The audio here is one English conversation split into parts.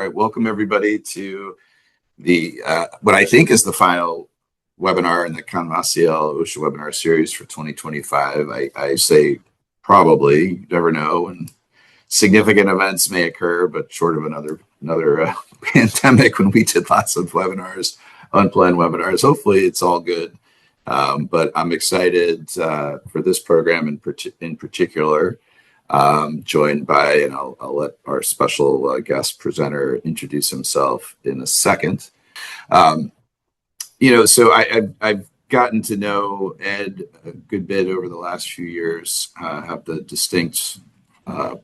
All right, welcome everybody to the what I think is the final webinar in the Conmaciel OSHA webinar series for 2025. I say probably, you never know, and significant events may occur, but short of another pandemic when we did lots of webinars, unplanned webinars. Hopefully, it's all good. But I'm excited for this program in particular. Joined by, and I'll let our special guest presenter introduce himself in a second. So I've gotten to know Ed a good bit over the last few years. Have the distinct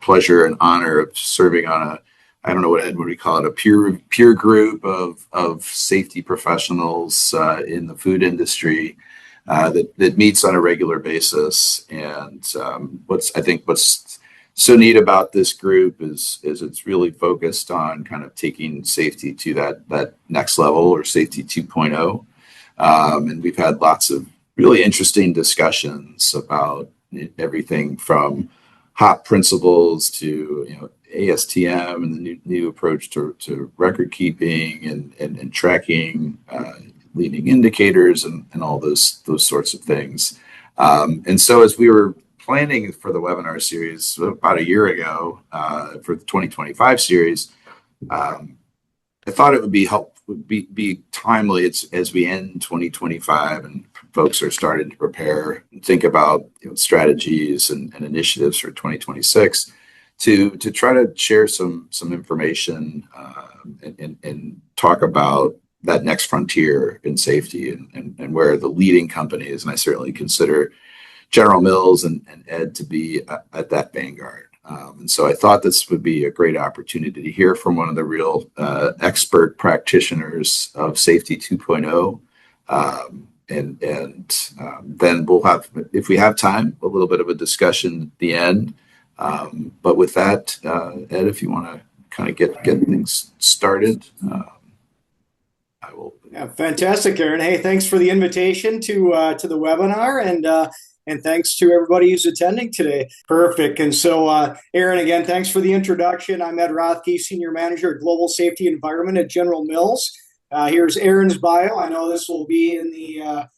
pleasure and honor of serving on I don't know what Ed would call it, a peer group of safety professionals in the food industry that meets on a regular basis. And what's so neat about this group is it's really focused on kind of taking safety to that next level, or safety 2.0. And we've had lots of really interesting discussions about everything from HOP principles to ASTM and the new approach to record keeping and tracking leading indicators and all those sorts of things. And so as we were planning for the webinar series about a year ago for the 2025 series, I thought it would be timely as we end 2025 and folks are starting to prepare and think about strategies and initiatives for 2026 to try to share some information and talk about that next frontier in safety and where the leading companies, and I certainly consider General Mills and Ed to be at that vanguard. And so I thought this would be a great opportunity to hear from one of the real expert practitioners of Safety 2.0. And then we'll have, if we have time, a little bit of a discussion at the end. But with that, Ed, if you want to kind of get things started, I will. Yeah, fantastic, Aaron. Hey, thanks for the invitation to the webinar, and thanks to everybody who's attending today. Perfect. And so, Aaron, again, thanks for the introduction. I'm Ed Rothke, Senior Manager at Global Safety Environment at General Mills. Here's Aaron's bio. I know this will be in the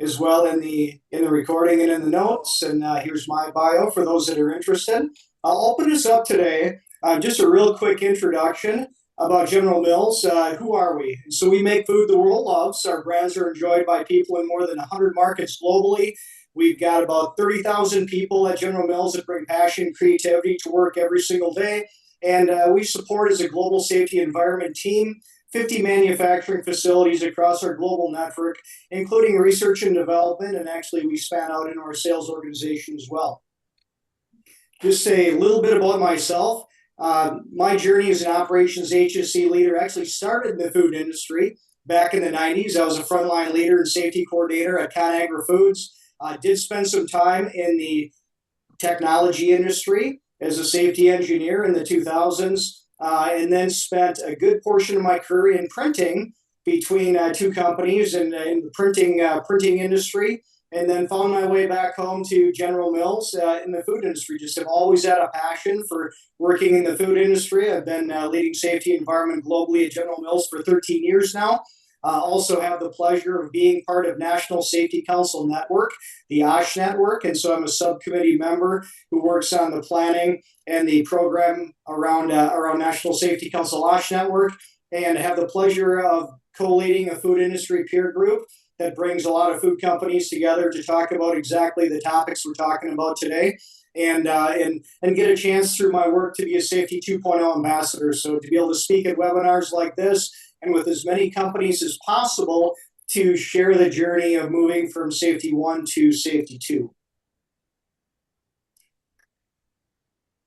as well in the recording and in the notes. And here's my bio for those that are interested. I'll open this up today. Just a real quick introduction about General Mills. Who are we? And so we make food the world loves. Our brands are enjoyed by people in more than 100 markets globally. We've got about 30,000 people at General Mills that bring passion and creativity to work every single day. And we support, as a global safety environment team, 50 manufacturing facilities across our global network, including research and development. And actually, we span out in our sales organization as well. Just a little bit about myself. My journey as an operations HSC leader actually started in the food industry back in the 90s. I was a frontline leader and safety coordinator at ConAgra Foods. Did spend some time in the technology industry as a safety engineer in the 2000s, and then spent a good portion of my career in printing between two companies in the printing industry, and then found my way back home to General Mills in the food industry. Just have always had a passion for working in the food industry. I've been leading safety environment globally at General Mills for 13 years now. Also have the pleasure of being part of National Safety Council Network, the OSH Network, and so I'm a subcommittee member who works on the planning and the program around National Safety Council OSH Network, and have the pleasure of co-leading a food industry peer group that brings a lot of food companies together to talk about exactly the topics we're talking about today, and get a chance through my work to be a Safety 2.0 ambassador. So to be able to speak at webinars like this and with as many companies as possible to share the journey of moving from Safety 1 to Safety 2.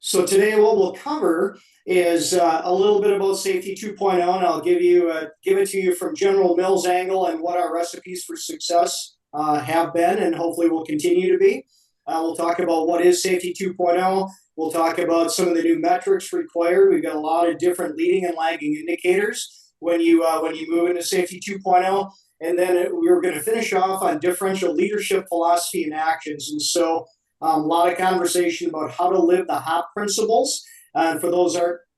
So today what we'll cover is a little bit about Safety 2.0, and I'll give it to you from General Mills' angle and what our recipes for success have been and hopefully will continue to be. We'll talk about what is Safety 2.0. We'll talk about some of the new metrics required. We've got a lot of different leading and lagging indicators when you move into Safety 2.0. And then we're going to finish off on differential leadership philosophy and actions. And so a lot of conversation about how to live the HOP principles. For those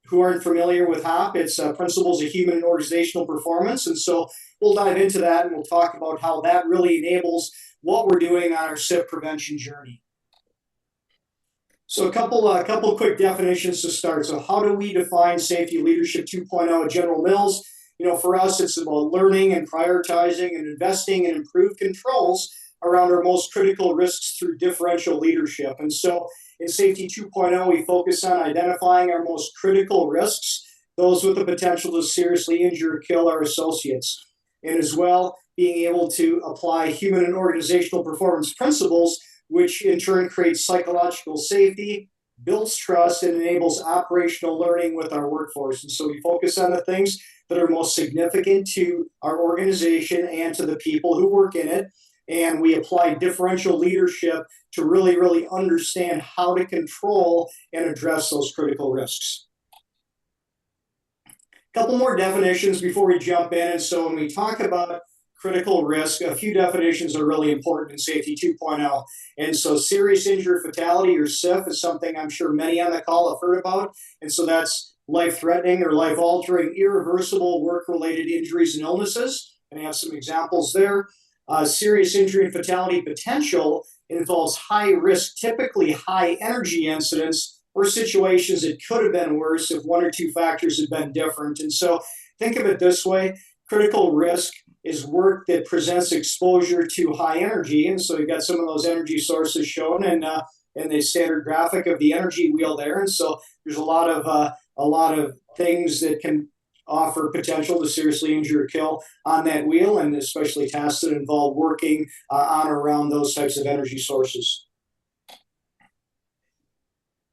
who aren't familiar with HOP, it's Principles of Human and Organizational Performance. And so we'll dive into that and we'll talk about how that really enables what we're doing on our SIF prevention journey. So a couple quick definitions to start. So how do we define Safety Leadership 2.0 at General Mills? For us, it's about learning and prioritizing and investing in improved controls around our most critical risks through differential leadership. And so in Safety 2.0, we focus on identifying our most critical risks, those with the potential to seriously injure or kill our associates, and as well being able to apply human and organizational performance principles, which in turn creates psychological safety, builds trust, and enables operational learning with our workforce. And so we focus on the things that are most significant to our organization and to the people who work in it. And we apply differential leadership to really, really understand how to control and address those critical risks. A couple more definitions before we jump in. And so when we talk about critical risk, a few definitions are really important in Safety 2.0. And so serious injury fatality, or SIF, is something I'm sure many on the call have heard about. And so that's life-threatening or life-altering, irreversible work-related injuries and illnesses. And I have some examples there. Serious injury and fatality potential involves high risk, typically high energy incidents or situations that could have been worse if one or two factors had been different. And so think of it this way: critical risk is work that presents exposure to high energy. And so you've got some of those energy sources shown in the standard graphic of the energy wheel there. And so there's a lot of things that can offer potential to seriously injure or kill on that wheel, and especially tasks that involve working on or around those types of energy sources.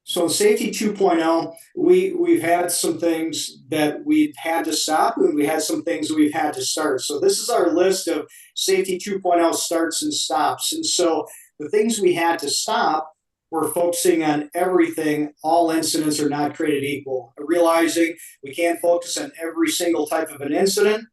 So in Safety 2.0, we've had some things that we've had to stop, and we had some things that we've had to start. So this is our list of Safety 2.0 starts and stops. And so the things we had to stop, we're focusing on everything. All incidents are not created equal. Realizing we can't focus on every single type of an incident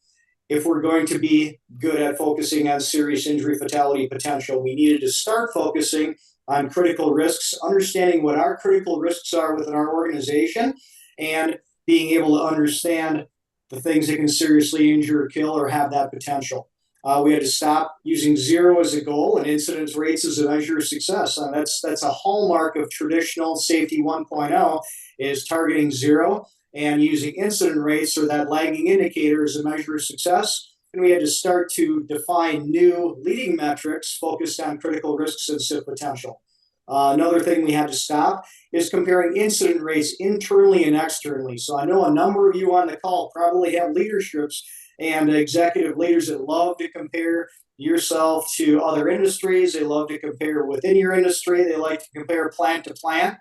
if we're going to be good at focusing on serious injury fatality potential. We needed to start focusing on critical risks, understanding what our critical risks are within our organization, and being able to understand the things that can seriously injure or kill or have that potential. We had to stop using zero as a goal and incidence rates as a measure of success. That's a hallmark of traditional Safety 1.0, is targeting zero and using incident rates, or that lagging indicator, as a measure of success. And we had to start to define new leading metrics focused on critical risks and SIF potential. Another thing we had to stop is comparing incident rates internally and externally. So I know a number of you on the call probably have leaderships and executive leaders that love to compare yourself to other industries. They love to compare within your industry. They like to compare plant to plant.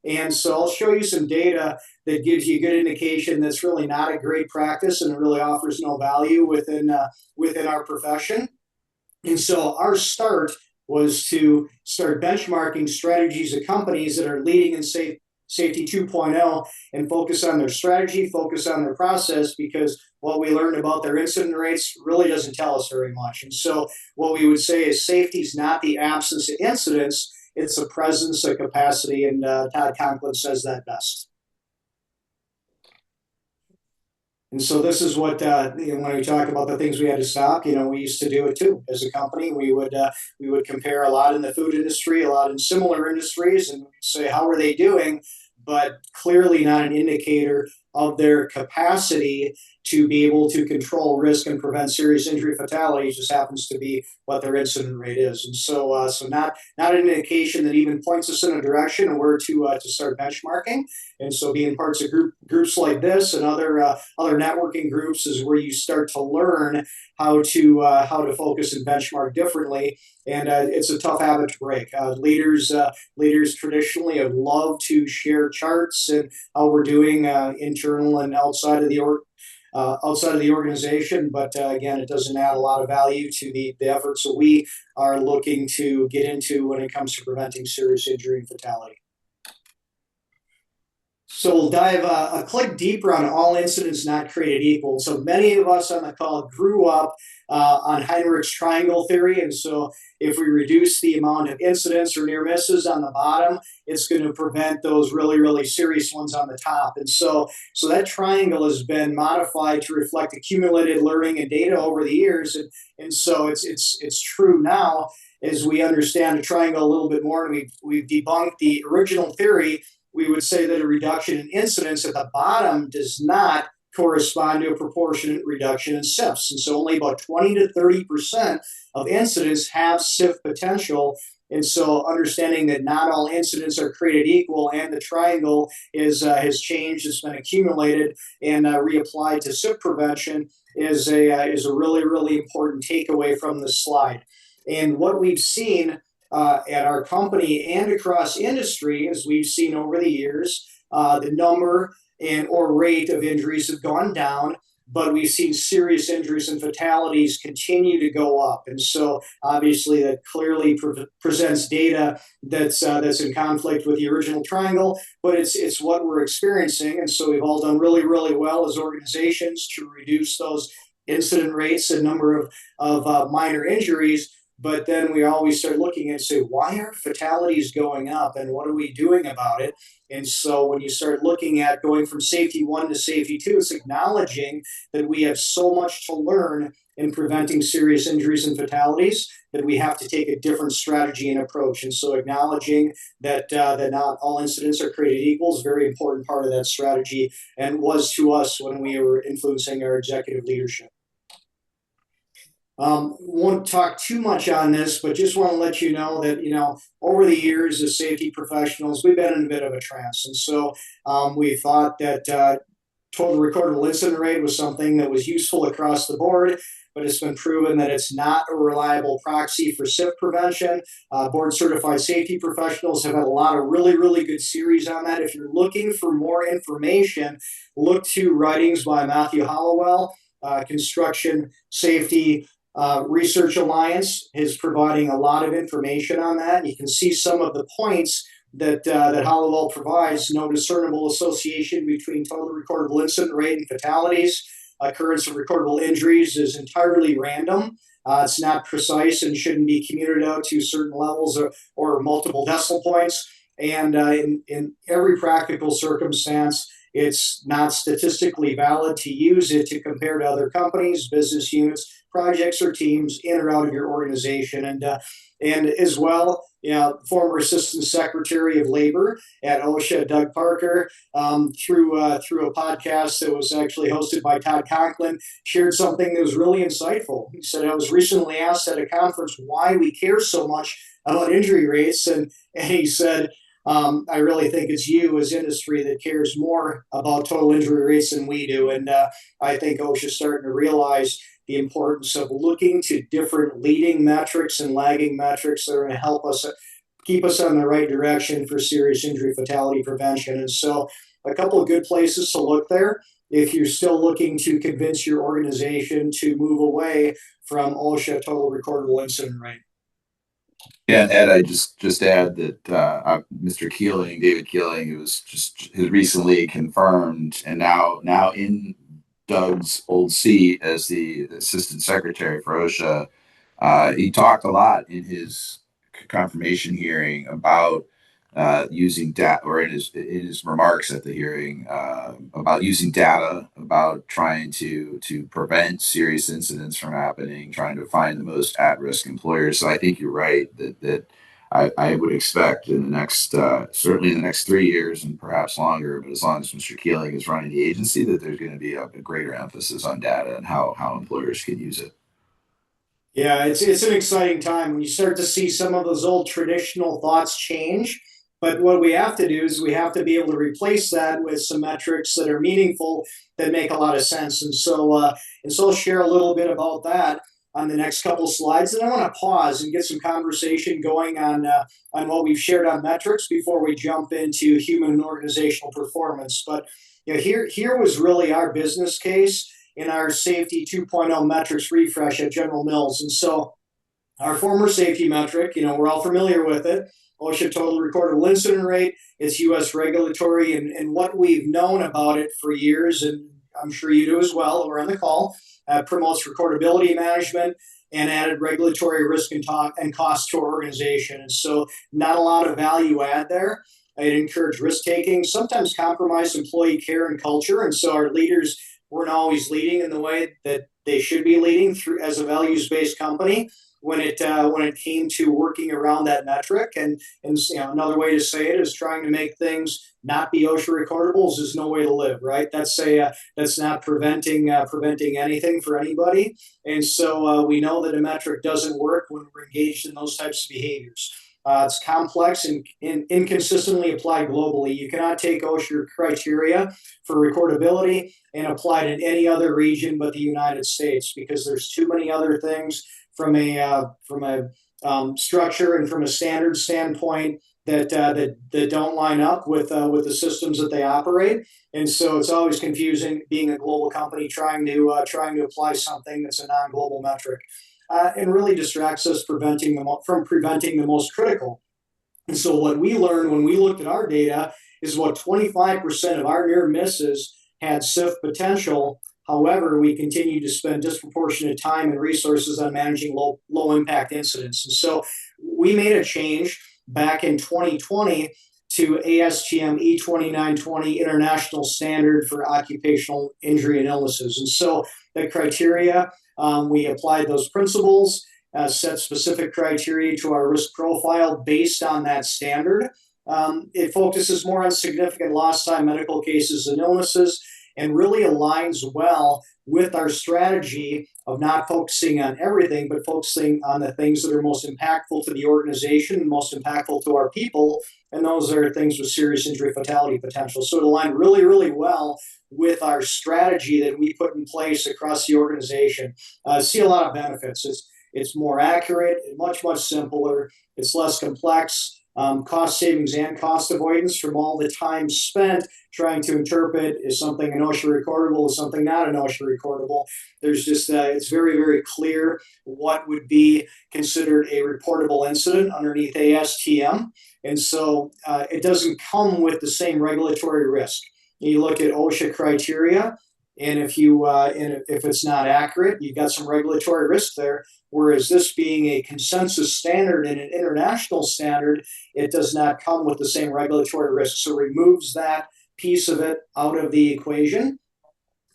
And so I'll show you some data that gives you a good indication that's really not a great practice, and it really offers no value within our profession. And so our start was to start benchmarking strategies of companies that are leading in Safety 2.0 and focus on their strategy, focus on their process, because what we learned about their incident rates really doesn't tell us very much. And so what we would say is safety is not the absence of incidents, it's the presence of capacity, and Todd Conklin says that best. And so this is what, when we talk about the things we had to stop, we used to do it too. As a company, we would compare a lot in the food industry, a lot in similar industries, and say, how are they doing? But clearly not an indicator of their capacity to be able to control risk and prevent serious injury fatalities. Just happens to be what their incident rate is. And so not an indication that even points us in a direction of where to start benchmarking. And so being parts of groups like this and other networking groups is where you start to learn how to focus and benchmark differently. And it's a tough habit to break. Leaders traditionally have loved to share charts and how we're doing internal and outside of the organization, but again, it doesn't add a lot of value to the efforts that we are looking to get into when it comes to preventing serious injury and fatality. So we'll dive a click deeper on all incidents not created equal. So many of us on the call grew up on Heinrich's triangle theory. And so if we reduce the amount of incidents or near misses on the bottom, it's going to prevent those really, really serious ones on the top. And so that triangle has been modified to reflect accumulated learning and data over the years. And so it's true now as we understand the triangle a little bit more, and we've debunked the original theory. We would say that a reduction in incidence at the bottom does not correspond to a proportionate reduction in SIFs. And so only about 20 to 30% of incidents have SIF potential. And so understanding that not all incidents are created equal and the triangle has changed, it's been accumulated and reapplied to SIF prevention is a really, really important takeaway from this slide. And what we've seen at our company and across industry, as we've seen over the years, the number and or rate of injuries have gone down, but we've seen serious injuries and fatalities continue to go up. And so obviously that clearly presents data that's in conflict with the original triangle, but it's what we're experiencing. And so we've all done really, really well as organizations to reduce those incident rates and number of minor injuries. But then we always start looking and say, why are fatalities going up and what are we doing about it? And so when you start looking at going from safety one to safety two, it's acknowledging that we have so much to learn in preventing serious injuries and fatalities that we have to take a different strategy and approach. And so acknowledging that not all incidents are created equal is a very important part of that strategy and was to us when we were influencing our executive leadership. Won't talk too much on this, but just want to let you know that, over the years as safety professionals, we've been in a bit of a trance. And so we thought that total recordable incident rate was something that was useful across the board, but it's been proven that it's not a reliable proxy for SIF prevention. Board certified safety professionals have had a lot of really, really good series on that. If you're looking for more information, look to writings by Matthew Hollowell, Construction Safety Research Alliance is providing a lot of information on that. And you can see some of the points that Hollowell provides. No discernible association between total recordable incident rate and fatalities. Occurrence of recordable injuries is entirely random. It's not precise and shouldn't be commuted out to certain levels or multiple decimal points. And in every practical circumstance, it's not statistically valid to use it to compare to other companies, business units, projects, or teams in or out of your organization. And as well, former Assistant Secretary of Labor at OSHA, Doug Parker, through a podcast that was actually hosted by Todd Conklin, shared something that was really insightful. He said, I was recently asked at a conference why we care so much about injury rates, and he said, I really think it's you as industry that cares more about total injury rates than we do. And I think OSHA's starting to realize the importance of looking to different leading metrics and lagging metrics that are going to help us keep us on the right direction for serious injury fatality prevention. And so a couple of good places to look there if you're still looking to convince your organization to move away from OSHA total recordable incident rate. Yeah, and Ed, I just add that Mr. Keeling, David Keeling, who was just has recently confirmed, and now in Doug's old seat as the assistant secretary for OSHA, he talked a lot in his confirmation hearing about using data, or in his remarks at the hearing, about using data, about trying to prevent serious incidents from happening, trying to find the most at-risk employers. So I think you're right that I would expect in the next certainly in the next 3 years and perhaps longer, but as long as Mr. Keeling is running the agency, that there's going to be a greater emphasis on data and how employers can use it. Yeah, it's an exciting time when you start to see some of those old traditional thoughts change. But what we have to do is we have to be able to replace that with some metrics that are meaningful that make a lot of sense. And so I'll share a little bit about that on the next couple slides. And I want to pause and get some conversation going on what we've shared on metrics before we jump into human and organizational performance. But here was really our business case in our safety 2.0 metrics refresh at General Mills. And so our former safety metric, we're all familiar with it, OSHA total recordable incident rate. It's U.S. regulatory, and what we've known about it for years, and I'm sure you do as well, we're on the call, promotes recordability management and added regulatory risk and cost to our organization. And so not a lot of value add there. It encouraged risk taking, sometimes compromised employee care and culture. And so our leaders weren't always leading in the way that they should be leading through as a values based company when it came to working around that metric. And another way to say it is trying to make things not be OSHA recordables is no way to live, right? That's not preventing anything for anybody. And so we know that a metric doesn't work when we're engaged in those types of behaviors. It's complex and inconsistently applied globally. You cannot take OSHA criteria for recordability and apply it in any other region but the United States because there's too many other things from a structure and from a standard standpoint that don't line up with the systems that they operate. And so it's always confusing being a global company trying to apply something that's a non-global metric. And really distracts us from preventing the most critical. And so what we learned when we looked at our data is what 25% of our near misses had SIF potential. However, we continue to spend disproportionate time and resources on managing low impact incidents. And so we made a change back in 2020 to ASTM E2920 International Standard for Occupational Injury and Illnesses. And so the criteria, we applied those principles, set specific criteria to our risk profile based on that standard. It focuses more on significant lost time medical cases and illnesses and really aligns well with our strategy of not focusing on everything, but focusing on the things that are most impactful to the organization, most impactful to our people. And those are things with serious injury fatality potential. So it aligned really, really well with our strategy that we put in place across the organization. See a lot of benefits. It's more accurate, much, much simpler. It's less complex. Cost savings and cost avoidance from all the time spent trying to interpret is something an OSHA recordable, is something not an OSHA recordable. There's just, it's very, very clear what would be considered a reportable incident underneath ASTM. And so it doesn't come with the same regulatory risk. You look at OSHA criteria, and if it's not accurate, you've got some regulatory risk there. Whereas this being a consensus standard and an international standard, it does not come with the same regulatory risk. So it removes that piece of it out of the equation.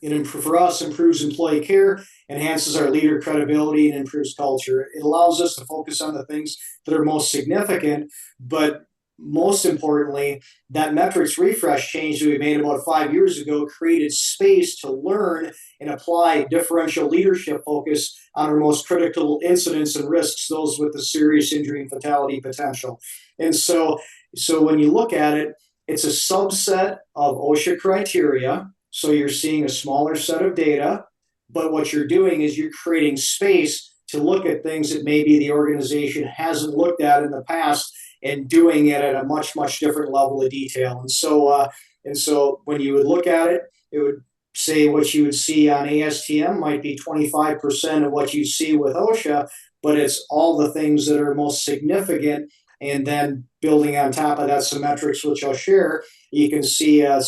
It, for us, improves employee care, enhances our leader credibility, and improves culture. It allows us to focus on the things that are most significant, but most importantly, that metrics refresh change that we made about 5 years ago created space to learn and apply differential leadership focus on our most critical incidents and risks, those with the serious injury and fatality potential. And so when you look at it, it's a subset of OSHA criteria. So you're seeing a smaller set of data, but what you're doing is you're creating space to look at things that maybe the organization hasn't looked at in the past and doing it at a much, much different level of detail. And so when you would look at it, it would say what you would see on ASTM might be 25% of what you see with OSHA, but it's all the things that are most significant. And then building on top of that some metrics, which I'll share, you can see how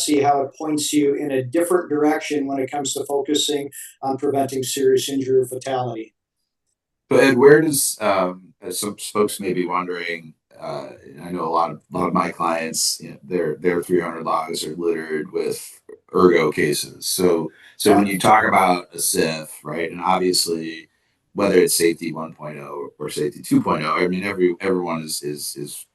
it points you in a different direction when it comes to focusing on preventing serious injury or fatality. But Ed, where does as some folks may be wondering, I know a lot of my clients, their 300 logs are littered with ergo cases. So when you talk about a SIF, right, and obviously whether it's safety 1.0 or safety 2.0, I mean everyone is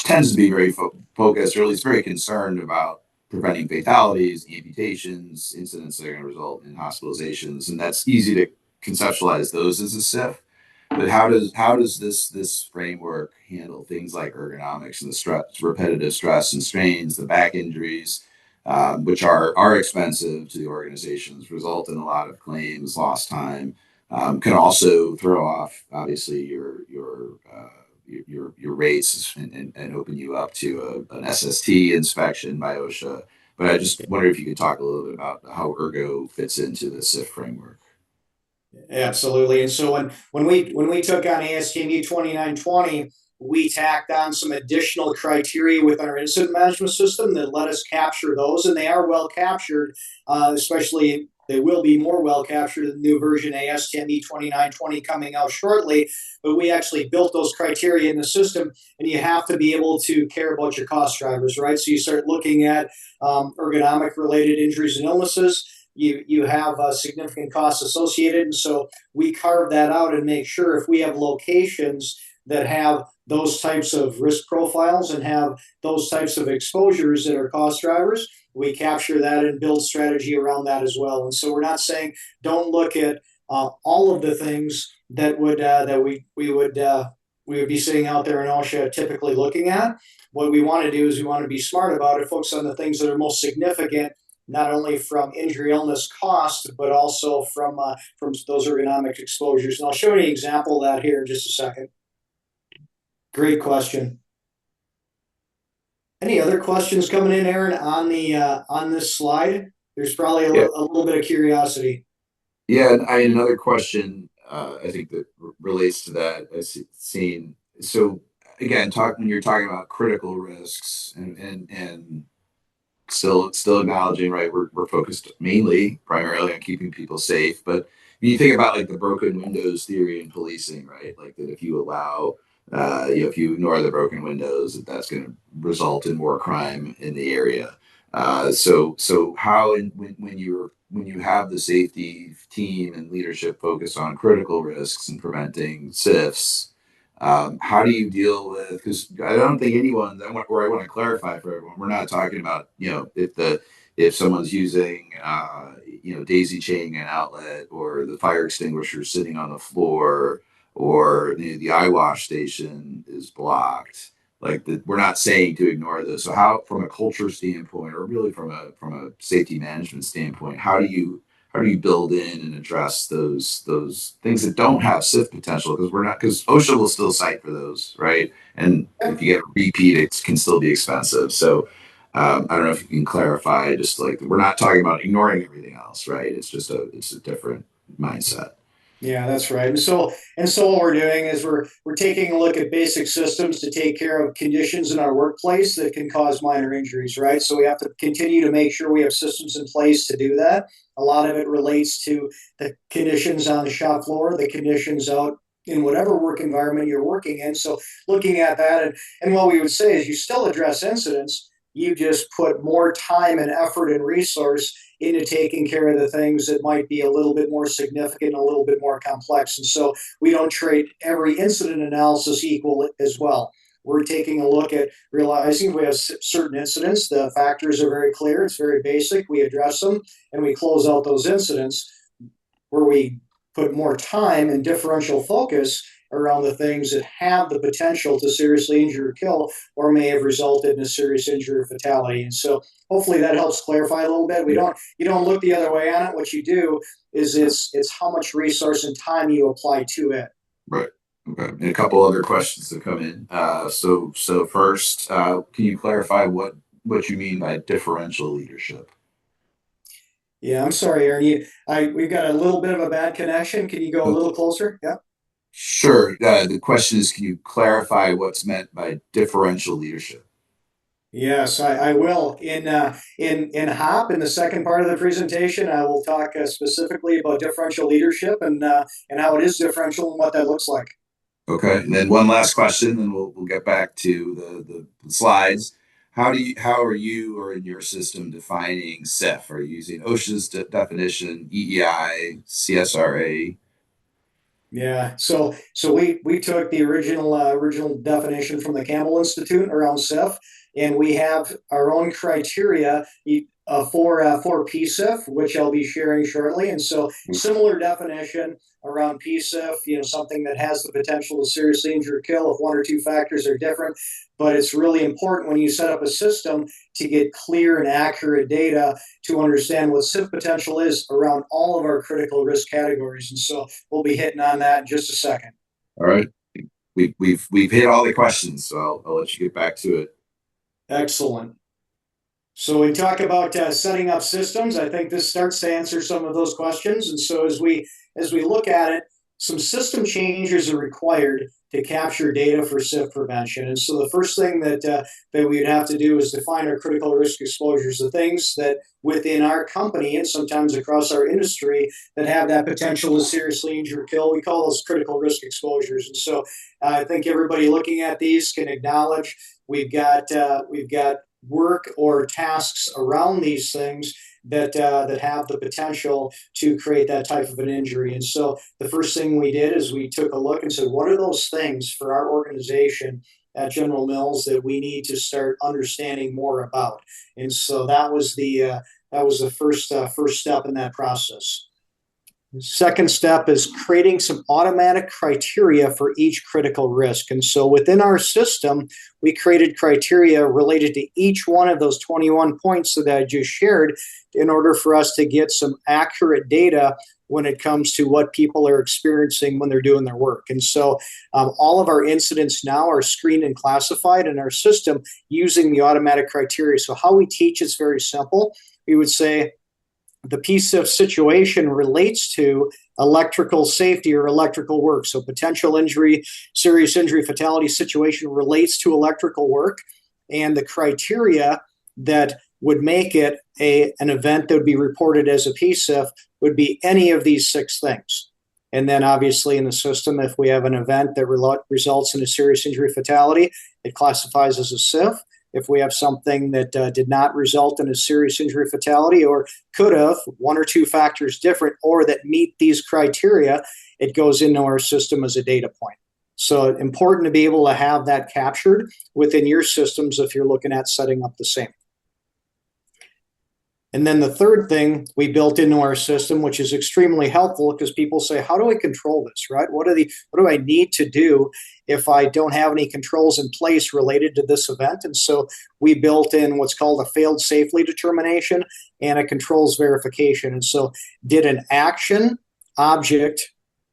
tends to be very focused, or at least very concerned about preventing fatalities, amputations, incidents that are going to result in hospitalizations, and that's easy to conceptualize those as a SIF. But how does this framework handle things like ergonomics and the stress, repetitive stress and strains, the back injuries, which are expensive to the organizations, result in a lot of claims, lost time, can also throw off obviously your rates and open you up to an SST inspection by OSHA. But I just wonder if you could talk a little bit about how ergo fits into the SIF framework. Absolutely. And so when we took on ASTM 2920, we tacked on some additional criteria within our incident management system that let us capture those, and they are well captured, especially they will be more well captured in the new version AS10E 2920 coming out shortly. But we actually built those criteria in the system, and you have to be able to care about your cost drivers, right? So you start looking at ergonomic related injuries and illnesses. You have significant costs associated, and so we carve that out and make sure if we have locations that have those types of risk profiles and have those types of exposures that are cost drivers, we capture that and build strategy around that as well. And so we're not saying don't look at all of the things that we would be sitting out there in OSHA typically looking at. What we want to do is we want to be smart about it, focus on the things that are most significant, not only from injury, illness, cost, but also from those ergonomic exposures. And I'll show you an example of that here in just a second. Great question. Any other questions coming in, Aaron, on this slide? There's probably a little bit of curiosity. Yeah, another question I think that relates to that. I've seen. So again, when you're talking about critical risks and still acknowledging, right, we're focused primarily on keeping people safe. But when you think about like the broken windows theory in policing, right, like that if you allow if you ignore the broken windows, that's going to result in more crime in the area. So how when you have the safety team and leadership focus on critical risks and preventing SIFs, how do you deal with? Because I don't think anyone. I want to clarify for everyone. We're not talking about if someone's using daisy chaining an outlet or the fire extinguisher sitting on the floor or the eye wash station is blocked. We're not saying to ignore this. So how, from a culture standpoint, or really from a safety management standpoint, how do you build in and address those things that don't have SIF potential? Because OSHA will still cite for those, right? And if you get a repeat, it can still be expensive. So I don't know if you can clarify, just like we're not talking about ignoring everything else, right? It's a different mindset. Yeah, that's right. And so what we're doing is we're taking a look at basic systems to take care of conditions in our workplace that can cause minor injuries, right? So we have to continue to make sure we have systems in place to do that. A lot of it relates to the conditions on the shop floor, the conditions out in whatever work environment you're working in. So looking at that, and what we would say is you still address incidents, you just put more time and effort and resource into taking care of the things that might be a little bit more significant, a little bit more complex. And so we don't treat every incident analysis equal as well. We're taking a look at realizing we have certain incidents. The factors are very clear. It's very basic. We address them and we close out those incidents where we put more time and differential focus around the things that have the potential to seriously injure or kill, or may have resulted in a serious injury or fatality. And so hopefully that helps clarify a little bit. You don't look the other way on it. What you do is it's how much resource and time you apply to it. Right. Okay. And a couple other questions that come in. So first, can you clarify what you mean by differential leadership? Yeah, I'm sorry, Aaron. We've got a little bit of a bad connection. Can you go a little closer? Yeah. Sure. The question is, can you clarify what's meant by differential leadership? Yes, I will. In HOP, in the second part of the presentation, I will talk specifically about differential leadership and how it is differential and what that looks like. Okay. And then one last question, then we'll get back to the slides. How are you or in your system defining SIF? Are you using OSHA's definition, EEI, CSRA? Yeah, so we took the original definition from the Campbell Institute around SIF, and we have our own criteria for PSIF, which I'll be sharing shortly. And so similar definition around PSIF, something that has the potential to seriously injure or kill if one or two factors are different. But it's really important when you set up a system to get clear and accurate data to understand what SIF potential is around all of our critical risk categories. And so we'll be hitting on that in just a second. All right. We've hit all the questions, so I'll let you get back to it. Excellent. So we talk about setting up systems. I think this starts to answer some of those questions. And so as we look at it, some system changes are required to capture data for SIF prevention. And so the first thing that we would have to do is define our critical risk exposures, the things that within our company and sometimes across our industry that have that potential to seriously injure or kill. We call those critical risk exposures. And so I think everybody looking at these can acknowledge we've got work or tasks around these things that have the potential to create that type of an injury. And so the first thing we did is we took a look and said, what are those things for our organization at General Mills that we need to start understanding more about? And so that was the first step in that process. The second step is creating some automatic criteria for each critical risk. And so within our system, we created criteria related to each one of those 21 points that I just shared in order for us to get some accurate data when it comes to what people are experiencing when they're doing their work. And so all of our incidents now are screened and classified in our system using the automatic criteria. So how we teach is very simple. We would say, the PSIF situation relates to electrical safety or electrical work. So potential injury, serious injury, fatality situation relates to electrical work. And the criteria that would make it an event that would be reported as a PSIF would be any of these 6 things. And then obviously in the system, if we have an event that results in a serious injury fatality, it classifies as a SIF. If we have something that did not result in a serious injury fatality or could have, 1 or 2 factors different, or that meet these criteria, it goes into our system as a data point. So important to be able to have that captured within your systems if you're looking at setting up the same. And then the third thing we built into our system, which is extremely helpful because people say, how do I control this, right? What do I need to do if I don't have any controls in place related to this event? And so we built in what's called a failed safely determination and a controls verification. And so did an action, object,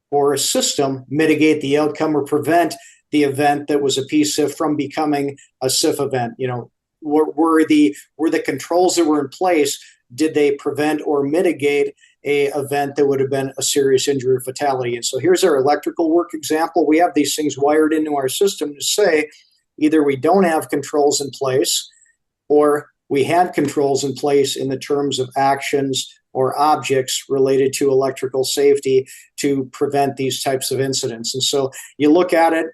or a system mitigate the outcome or prevent the event that was a PSIF from becoming a SIF event? You know, were the controls that were in place, did they prevent or mitigate a event that would have been a serious injury or fatality? And so here's our electrical work example. We have these things wired into our system to say either we don't have controls in place or we had controls in place in the terms of actions or objects related to electrical safety to prevent these types of incidents. And so you look at it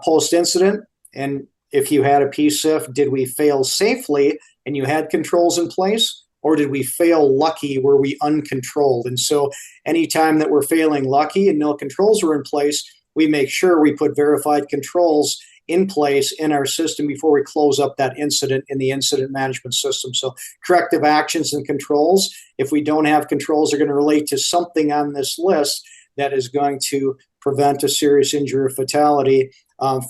post-incident, and if you had a PSIF, did we fail safely and you had controls in place, or did we fail lucky? Were we uncontrolled? And so anytime that we're failing lucky and no controls were in place, we make sure we put verified controls in place in our system before we close up that incident in the incident management system. So corrective actions and controls, if we don't have controls, are going to relate to something on this list that is going to prevent a serious injury or fatality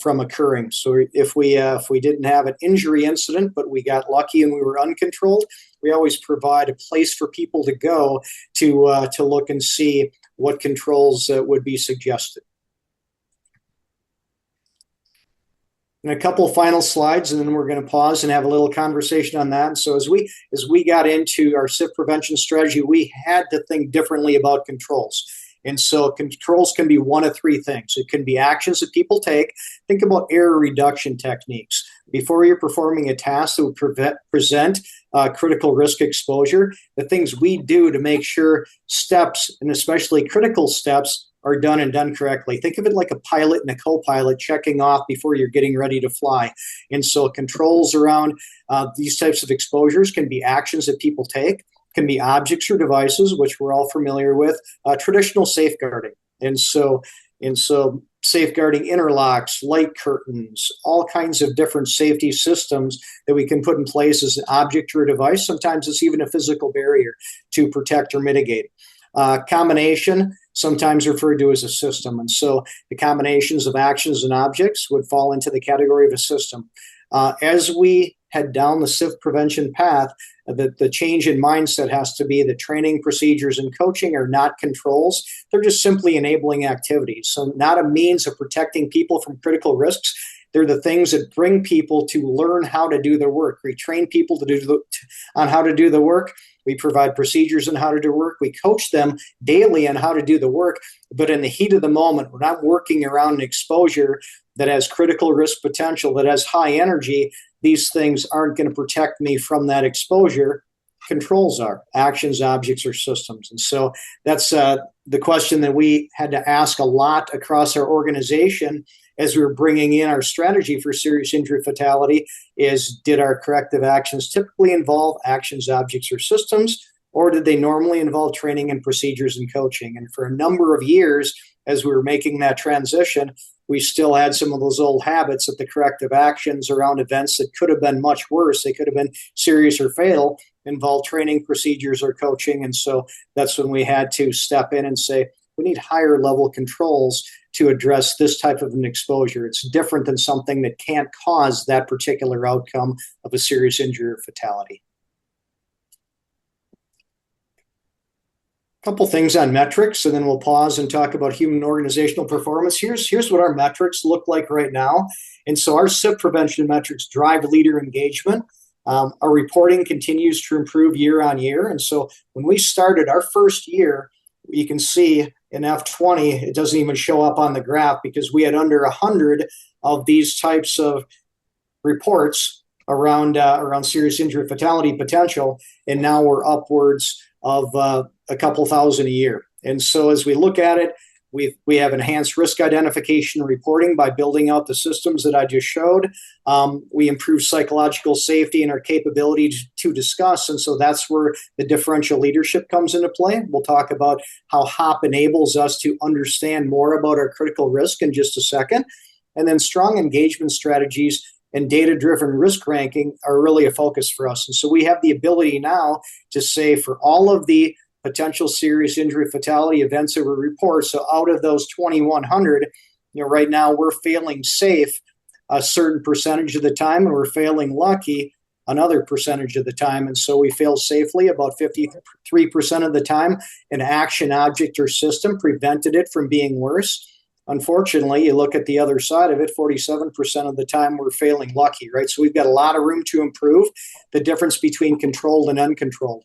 from occurring. So if we didn't have an injury incident, but we got lucky and we were uncontrolled, we always provide a place for people to go to look and see what controls would be suggested. And a couple of final slides, and then we're going to pause and have a little conversation on that. And so as we got into our SIF prevention strategy, we had to think differently about controls. And so controls can be one of 3 things. It can be actions that people take. Think about error reduction techniques. Before you're performing a task that would present critical risk exposure, the things we do to make sure steps, and especially critical steps, are done and done correctly. Think of it like a pilot and a co-pilot checking off before you're getting ready to fly. And so controls around these types of exposures can be actions that people take, can be objects or devices, which we're all familiar with, traditional safeguarding. And so safeguarding interlocks, light curtains, all kinds of different safety systems that we can put in place as an object or a device. Sometimes it's even a physical barrier to protect or mitigate. Combination, sometimes referred to as a system. And so the combinations of actions and objects would fall into the category of a system. As we head down the SIF prevention path, the change in mindset has to be that training, procedures, and coaching are not controls. They're just simply enabling activities. So not a means of protecting people from critical risks. They're the things that bring people to learn how to do their work. We train people on how to do the work. We provide procedures on how to do work. We coach them daily on how to do the work. But in the heat of the moment, when I'm working around an exposure that has critical risk potential, that has high energy, these things aren't going to protect me from that exposure. Controls are actions, objects, or systems. And so that's the question that we had to ask a lot across our organization as we were bringing in our strategy for serious injury fatality is, did our corrective actions typically involve actions, objects, or systems, or did they normally involve training and procedures and coaching? And for a number of years, as we were making that transition, we still had some of those old habits of the corrective actions around events that could have been much worse. They could have been serious or fatal, involve training, procedures, or coaching. And so that's when we had to step in and say, we need higher level controls to address this type of an exposure. It's different than something that can't cause that particular outcome of a serious injury or fatality. Couple things on metrics, and then we'll pause and talk about human organizational performance. Here's what our metrics look like right now. And so our SIF prevention metrics drive leader engagement. Our reporting continues to improve year on year. And so when we started our first year, you can see in F20, it doesn't even show up on the graph because we had under 100 of these types of reports around serious injury fatality potential. And now we're upwards of a couple thousand a year. And so as we look at it, we have enhanced risk identification and reporting by building out the systems that I just showed. We improve psychological safety and our capability to discuss. And so that's where the differential leadership comes into play. We'll talk about how HOP enables us to understand more about our critical risk in just a second. And then strong engagement strategies and data-driven risk ranking are really a focus for us. And so we have the ability now to say for all of the potential serious injury fatality events that we report, so out of those 2,100, right now we're failing safe a certain percentage of the time, and we're failing lucky another percentage of the time. And so we fail safely about 53% of the time. An action, object, or system prevented it from being worse. Unfortunately, you look at the other side of it, 47% of the time we're failing lucky, right? So we've got a lot of room to improve the difference between controlled and uncontrolled.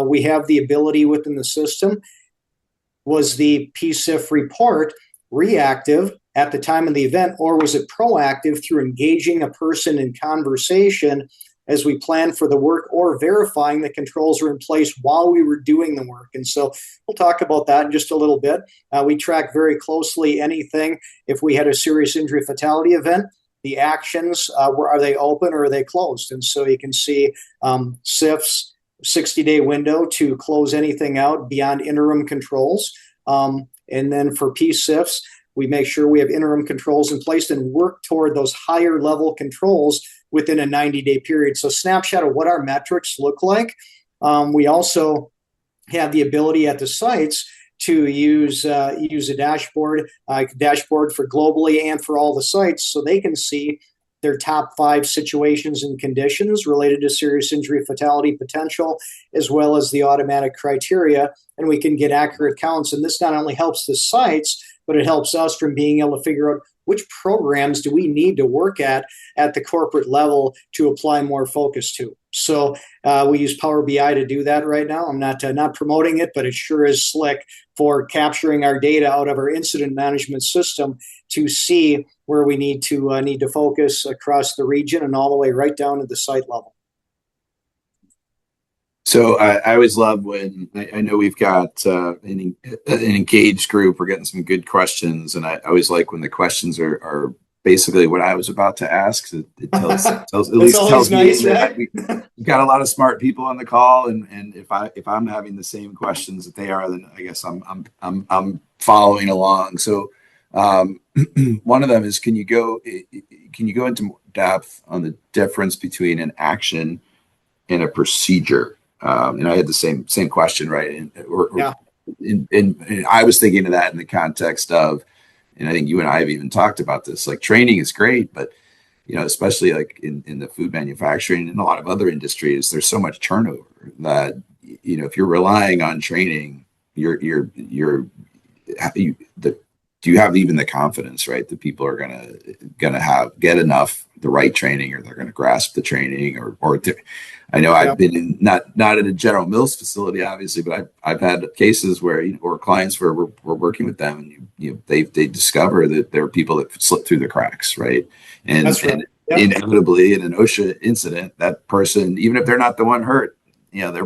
We have the ability within the system. Was the PSIF report reactive at the time of the event, or was it proactive through engaging a person in conversation as we plan for the work, or verifying the controls were in place while we were doing the work? And so we'll talk about that in just a little bit. We track very closely anything. If we had a serious injury fatality event, the actions, are they open or are they closed? And so you can see SIF's 60-day window to close anything out beyond interim controls. And then for PSIFs, we make sure we have interim controls in place and work toward those higher level controls within a 90-day period. So snapshot of what our metrics look like. We also have the ability at the sites to use a dashboard for globally and for all the sites, so they can see their top 5 situations and conditions related to serious injury fatality potential, as well as the automatic criteria, and we can get accurate counts. And this not only helps the sites, but it helps us from being able to figure out which programs do we need to work at the corporate level to apply more focus to. So we use Power BI to do that right now. I'm not promoting it, but it sure is slick for capturing our data out of our incident management system to see where we need to focus across the region and all the way right down to the site level. So I always love when I know we've got an engaged group. We're getting some good questions, and I always like when the questions are basically what I was about to ask. It tells me nice, that right? We've got a lot of smart people on the call, and if I'm having the same questions that they are, then I guess I'm following along. So one of them is, can you go into depth on the difference between an action and a procedure? And I had the same question, right? And I was thinking of that in the context of, and I think you and I have even talked about this, like training is great, but especially like in the food manufacturing and a lot of other industries, there's so much turnover that if you're relying on training, the do you have even the confidence, right, that people are gonna get enough the right training, or they're gonna grasp the training, I know Yeah, I've been in not in a General Mills facility, obviously, but I've had cases where or clients where we're working with them, and they discover that there are people that slip through the cracks, right, that's right. and Yep, inevitably in an OSHA incident, that person, even if they're not the one hurt, they were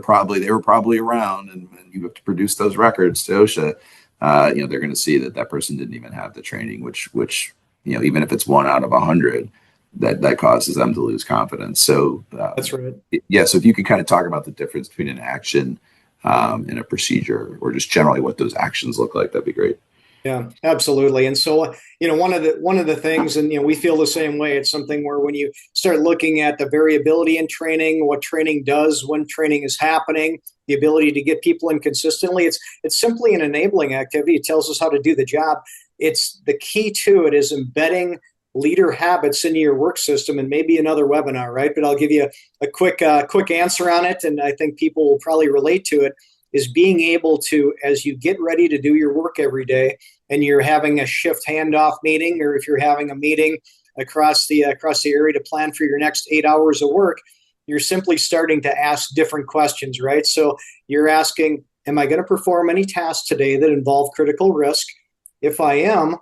probably around, and you have to produce those records to OSHA. They're going to see that person didn't even have the training, which even if it's 1 out of 100, that causes them to lose confidence. So that's right. yeah, so if you could kind of talk about the difference between an action and a procedure, or just generally what those actions look like, that'd be great. Yeah, absolutely. And so, one of the things, and we feel the same way. It's something where when you start looking at the variability in training, what training does when training is happening, the ability to get people in consistently, it's simply an enabling activity. It tells us how to do the job. It's the key to it is embedding leader habits into your work system, and maybe another webinar, right? But I'll give you a quick answer on it, and I think people will probably relate to it. Is being able to, as you get ready to do your work every day, and you're having a shift handoff meeting, or if you're having a meeting across the area to plan for your next 8 hours of work, you're simply starting to ask different questions, right? So you're asking, am I going to perform any tasks today that involve critical risk? If I am,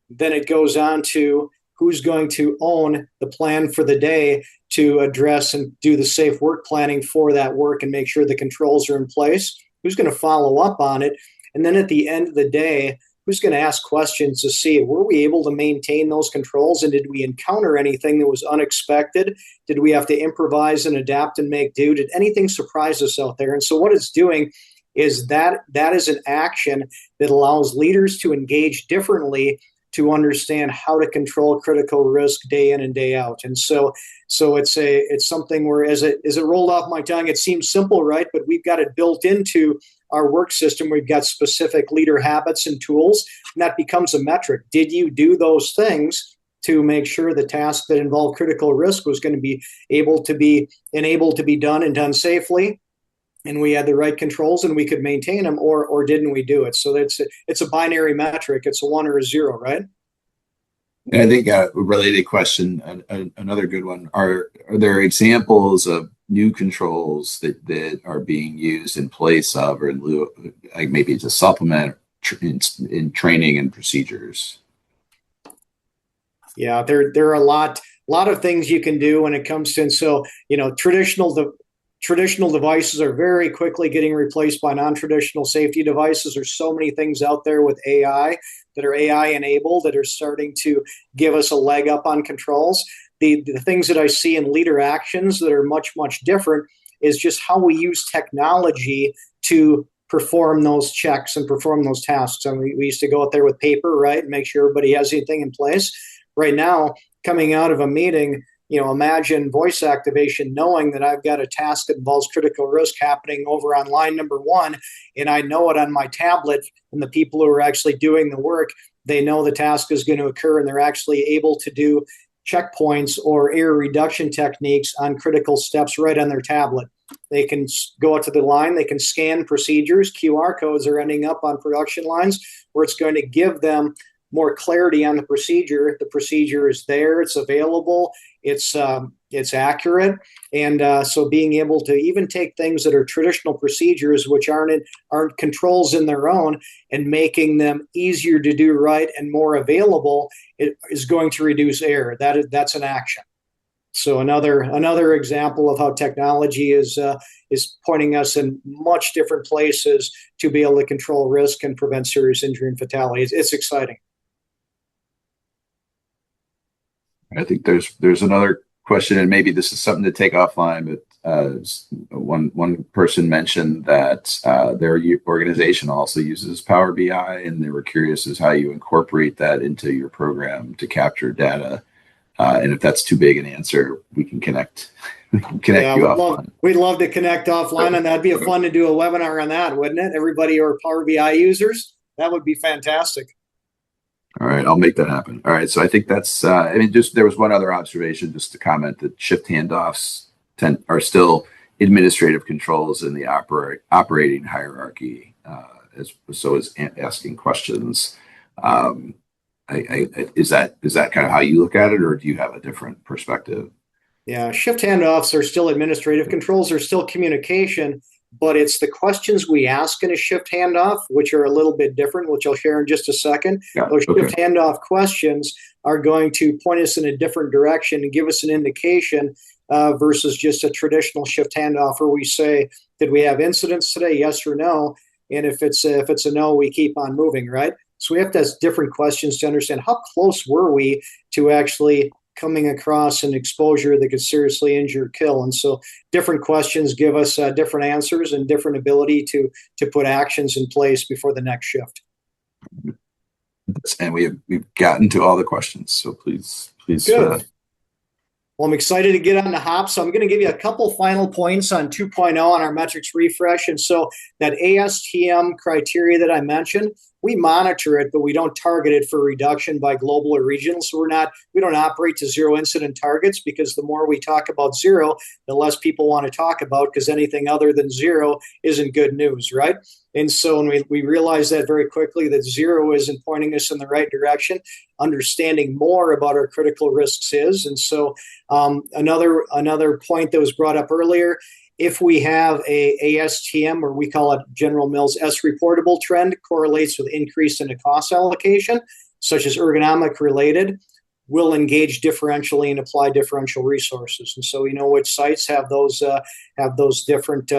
then it goes on to who's going to own the plan for the day to address and do the safe work planning for that work and make sure the controls are in place, who's going to follow up on it, and then at the end of the day, who's going to ask questions to see, were we able to maintain those controls, and did we encounter anything that was unexpected? Did we have to improvise and adapt and make do? Did anything surprise us out there? And so what it's doing is that is an action that allows leaders to engage differently, to understand how to control critical risk day in and day out. And so it's something where, as it rolled off my tongue, it seems simple, right? But we've got it built into our work system. We've got specific leader habits and tools, and that becomes a metric. Did you do those things to make sure the task that involved critical risk was going to be able to be done and done safely? And we had the right controls and we could maintain them, or didn't we do it? So it's a binary metric. It's a 1 or a 0, right? And I think a related question, another good one, are there examples of new controls that are being used in place of, or in lieu of, like maybe to supplement in training and procedures? Yeah, there are a lot of things you can do when it comes to, and so traditional devices are very quickly getting replaced by non-traditional safety devices. There's so many things out there with AI that are AI enabled that are starting to give us a leg up on controls. The things that I see in leader actions that are much different is just how we use technology to perform those checks and perform those tasks. And we used to go out there with paper, right, and make sure everybody has anything in place. Right now, coming out of a meeting, imagine voice activation, knowing that I've got a task that involves critical risk happening over on line number 1, and I know it on my tablet, and the people who are actually doing the work, they know the task is going to occur, and they're actually able to do checkpoints or error reduction techniques on critical steps right on their tablet. They can go out to the line, they can scan procedures, QR codes are ending up on production lines where it's going to give them more clarity on the procedure. The procedure is there, it's available, it's accurate, and so being able to even take things that are traditional procedures, which aren't controls in their own, and making them easier to do right and more available, it is going to reduce error. That's an action. So another example of how technology is pointing us in much different places to be able to control risk and prevent serious injury and fatality. It's exciting. I think there's another question, and maybe this is something to take offline, but one person mentioned that their organization also uses Power BI, and they were curious as how you incorporate that into your program to capture data. And if that's too big an answer, we can connect. Yeah, You offline. we'd love to connect offline, and that'd be fun to do a webinar on that, wouldn't it? Everybody or Power BI users, that would be fantastic. All right, I'll make that happen. All right, so I think that's. Just there was one other observation, just to comment that shift handoffs are still administrative controls in the operating hierarchy, as asking questions Um, is that kind of how you look at it, or do you have a different perspective? Yeah, shift handoffs are still administrative controls, are still communication, but it's the questions we ask in a shift handoff, which are a little bit different, which I'll share in just a second. Yeah. Those Okay. shift handoff questions are going to point us in a different direction and give us an indication versus just a traditional shift handoff where we say, did we have incidents today? Yes or no? And if it's a no, we keep on moving, right? So we have to ask different questions to understand how close were we to actually coming across an exposure that could seriously injure or kill. And so different questions give us different answers and different ability to put actions in place before the next shift. And we've gotten to all the questions, so please. Good. Well, I'm excited to get on the hop. So I'm going to give you a couple final points on 2.0 on our metrics refresh. And so that ASTM criteria that I mentioned, we monitor it, but we don't target it for reduction by global or regional. So we don't operate to zero incident targets, because the more we talk about zero, the less people want to talk about, because anything other than zero isn't good news, right? And so when we realize that very quickly, that zero isn't pointing us in the right direction, understanding more about our critical risks is. And so another point that was brought up earlier, if we have a ASTM, or we call it General Mills S reportable trend, correlates with increase in the cost allocation, such as ergonomic related, we'll engage differentially and apply differential resources. And so we know which sites have those different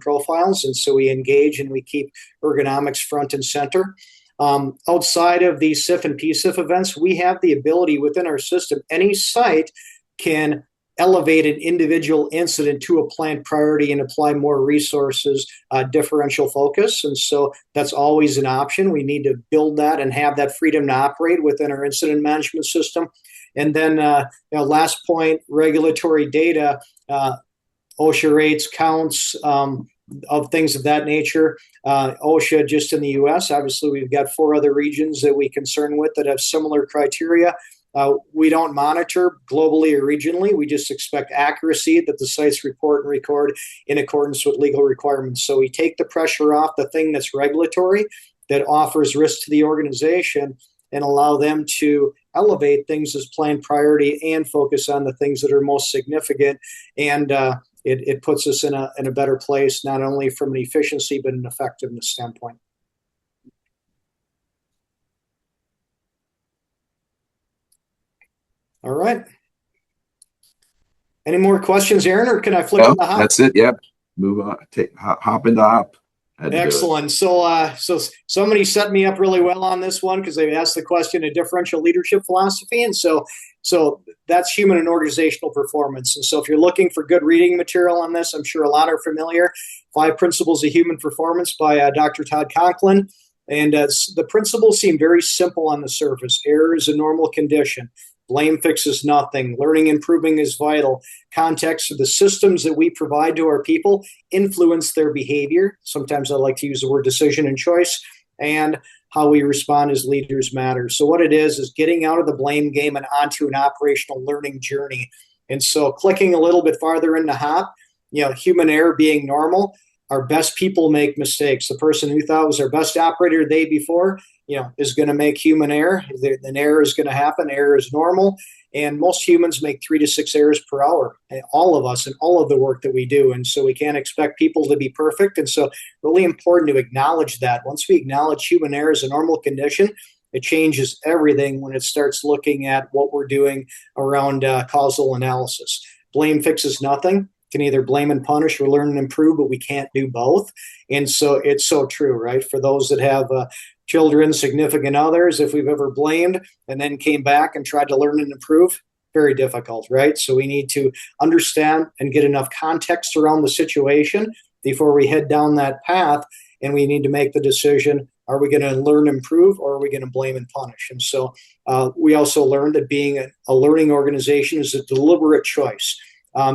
profiles, and so we engage and we keep ergonomics front and center. Outside of these SIF and PSIF events, we have the ability within our system, any site can elevate an individual incident to a plant priority and apply more resources, differential focus. And so that's always an option. We need to build that and have that freedom to operate within our incident management system. And then last point, regulatory data, OSHA rates, counts, of things of that nature. OSHA just in the US, obviously we've got 4 other regions that we concern with that have similar criteria. We don't monitor globally or regionally. We just expect accuracy, that the sites report and record in accordance with legal requirements. So we take the pressure off the thing that's regulatory, that offers risk to the organization, and allow them to elevate things as planned priority and focus on the things that are most significant. And it puts us in a better place, not only from an efficiency, but an effectiveness standpoint. All right. Any more questions, Aaron, or can I flip in the hop? That's it. Yep. Move on. Hop into hop. Excellent. So somebody set me up really well on this one, because they asked the question of differential leadership philosophy. And so that's human and organizational performance. And so if you're looking for good reading material on this, I'm sure a lot are familiar. 5 Principles of Human Performance by Dr. Todd Conklin. And the principles seem very simple on the surface. Error is a normal condition. Blame fixes nothing. Learning and improving is vital. Context of the systems that we provide to our people influence their behavior. Sometimes I like to use the word decision and choice. And how we respond as leaders matters. So what it is getting out of the blame game and onto an operational learning journey. And so clicking a little bit farther into HOP, human error being normal. Our best people make mistakes. The person who thought was our best operator the day before, is going to make human error. An error is going to happen. Error is normal. And most humans make 3 to 6 errors per hour, all of us, and all of the work that we do. And so we can't expect people to be perfect. And so really important to acknowledge that. Once we acknowledge human error as a normal condition, it changes everything when it starts looking at what we're doing around causal analysis. Blame fixes nothing. Can either blame and punish or learn and improve, but we can't do both. And so it's so true, right? For those that have children, significant others, if we've ever blamed and then came back and tried to learn and improve, very difficult, right? So we need to understand and get enough context around the situation before we head down that path. And we need to make the decision, are we going to learn and improve, or are we going to blame and punish? And so we also learned that being a learning organization is a deliberate choice.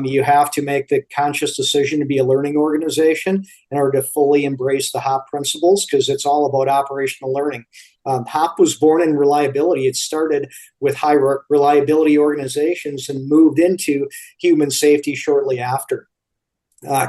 You have to make the conscious decision to be a learning organization in order to fully embrace the HOP principles, because it's all about operational learning. HOP was born in reliability. It started with high reliability organizations and moved into human safety shortly after.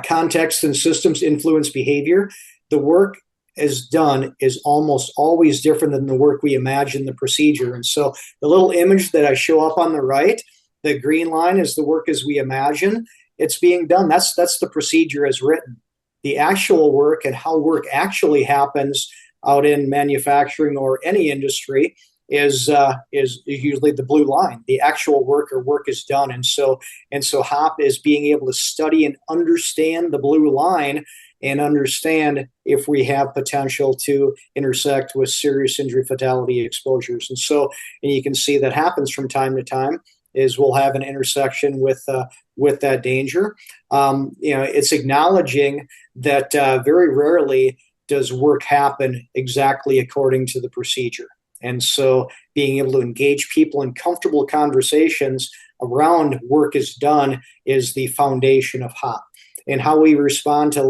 Context and systems influence behavior. The work is done is almost always different than the work we imagine the procedure. And so the little image that I show up on the right, the green line is the work as we imagine it's being done. That's the procedure as written. The actual work and how work actually happens out in manufacturing or any industry is usually the blue line. The actual work or work is done, and so HOP is being able to study and understand the blue line and understand if we have potential to intersect with serious injury fatality exposures. And you can see that happens from time to time. Is we'll have an intersection with that danger. It's acknowledging that very rarely does work happen exactly according to the procedure. And so being able to engage people in comfortable conversations around work is done is the foundation of HOP. And how we respond to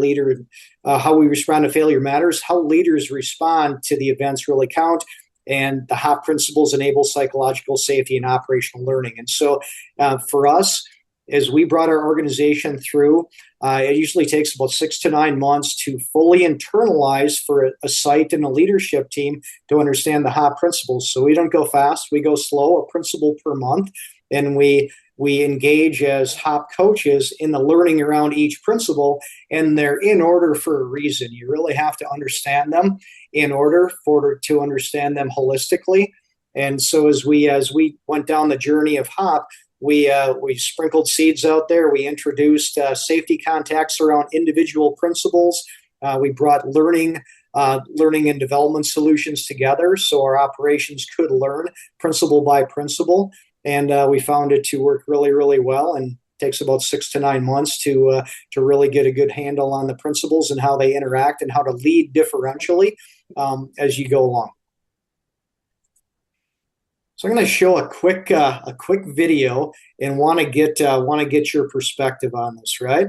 failure matters. How leaders respond to the events really count. And the HOP principles enable psychological safety and operational learning. And so for us, as we brought our organization through, it usually takes about 6 to 9 months to fully internalize for a site and a leadership team to understand the HOP principles. So we don't go fast, we go slow, a principle per month, and we engage as HOP coaches in the learning around each principle, and they're in order for a reason. You really have to understand them in order to understand them holistically. And so as we went down the journey of HOP, we sprinkled seeds out there. We introduced safety contacts around individual principles. We brought learning and development solutions together so our operations could learn principle by principle. And we found it to work really, really well. And it takes about 6 to 9 months to really get a good handle on the principles and how they interact and how to lead differentially as you go along. So I'm going to show a quick video and want to get your perspective on this, right?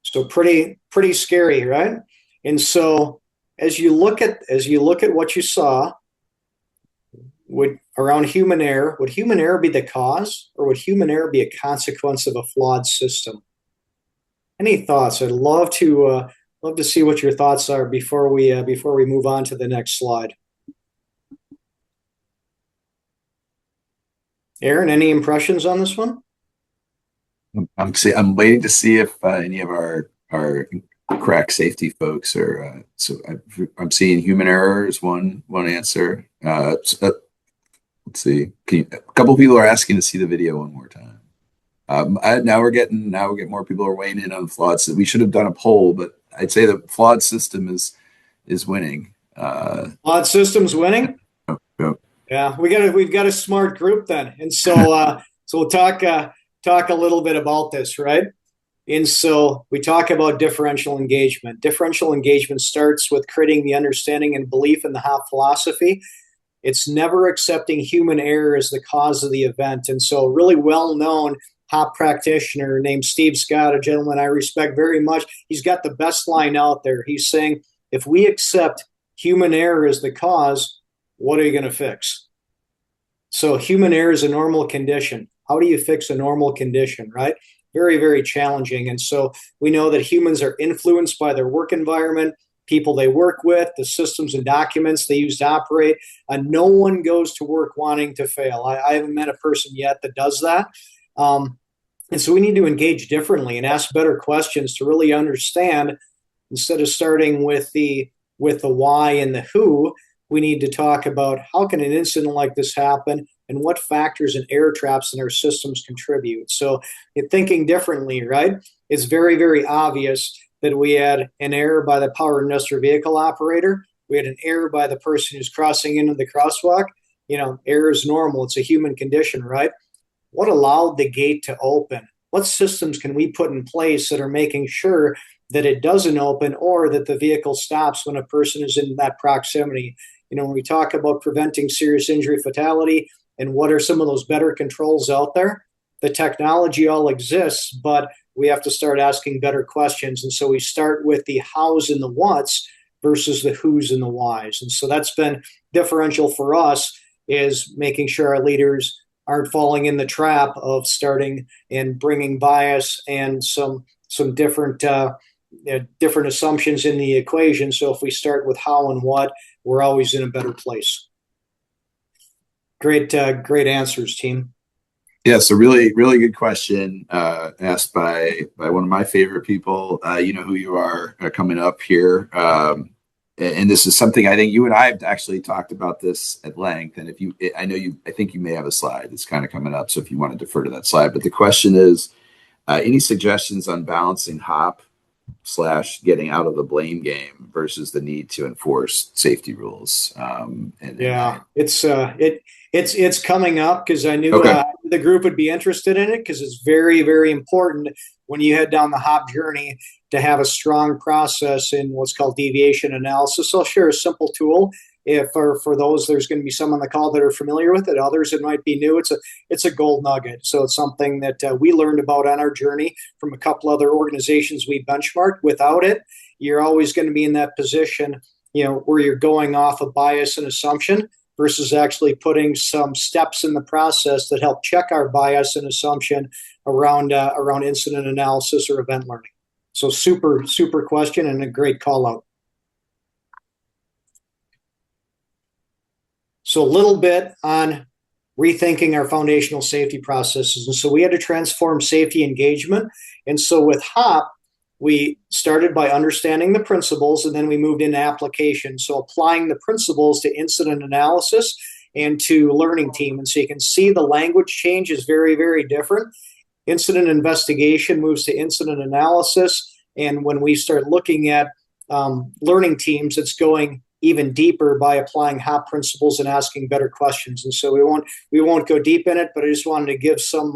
So pretty scary, right? And so as you look at what you saw, around human error, would human error be the cause, or would human error be a consequence of a flawed system? Any thoughts? I'd love to see what your thoughts are before we move on to the next slide. Aaron, any impressions on this one? I'm waiting to see if any of our crack safety folks are. I'm seeing human error is one answer. Let's see. A couple of people are asking to see the video one more time. Now we're getting more people are weighing in on flawed. So we should have done a poll, but I'd say the flawed system is winning. Flawed system's winning. Yep. Yeah, we've got a smart group then, and so we'll talk a little bit about this, right? And so we talk about differential engagement. Differential engagement starts with creating the understanding and belief in the HOP philosophy. It's never accepting human error as the cause of the event. And so a really well-known HOP practitioner named Steve Scott, a gentleman I respect very much, he's got the best line out there. He's saying, if we accept human error as the cause, what are you going to fix? So human error is a normal condition. How do you fix a normal condition, right? Very, very challenging. And so we know that humans are influenced by their work environment, people they work with, the systems and documents they use to operate. No one goes to work wanting to fail. I haven't met a person yet that does that. And so we need to engage differently and ask better questions to really understand, instead of starting with the why and the who. We need to talk about how can an incident like this happen and what factors and error traps in our systems contribute. So thinking differently, right? It's very, very obvious that we had an error by the power industrial vehicle operator. We had an error by the person who's crossing into the crosswalk. Error is normal. It's a human condition, right? What allowed the gate to open? What systems can we put in place that are making sure that it doesn't open or that the vehicle stops when a person is in that proximity? When we talk about preventing serious injury fatality and what are some of those better controls out there, the technology all exists, but we have to start asking better questions. And so we start with the hows and the whats versus the who's and the whys. And so that's been differential for us, is making sure our leaders aren't falling in the trap of starting and bringing bias and some different different assumptions in the equation. So if we start with how and what, we're always in a better place. Great answers, team. Yeah, so really, really good question asked by one of my favorite people. You know who you are, coming up here. And this is something I think you and I have actually talked about this at length. And I think you may have a slide that's kind of coming up. So if you want to defer to that slide, but the question is, any suggestions on balancing HOP / getting out of the blame game versus the need to enforce safety rules? It's coming up because I knew Okay. the group would be interested in it, because it's very, very important when you head down the HOP journey to have a strong process in what's called deviation analysis. So I'll share a simple tool. If for those, there's going to be some on the call that are familiar with it. Others, it might be new. It's a gold nugget. So it's something that we learned about on our journey from a couple other organizations we benchmarked. Without it, you're always going to be in that position, where you're going off a bias and assumption versus actually putting some steps in the process that help check our bias and assumption around incident analysis or event learning. So super, super question and a great call out. So a little bit on rethinking our foundational safety processes. And so we had to transform safety engagement. And so with HOP, we started by understanding the principles, and then we moved into application. So applying the principles to incident analysis and to learning team. And so you can see the language change is very, very different. Incident investigation moves to incident analysis. And when we start looking at learning teams, it's going even deeper by applying HOP principles and asking better questions. And so we won't go deep in it, but I just wanted to give some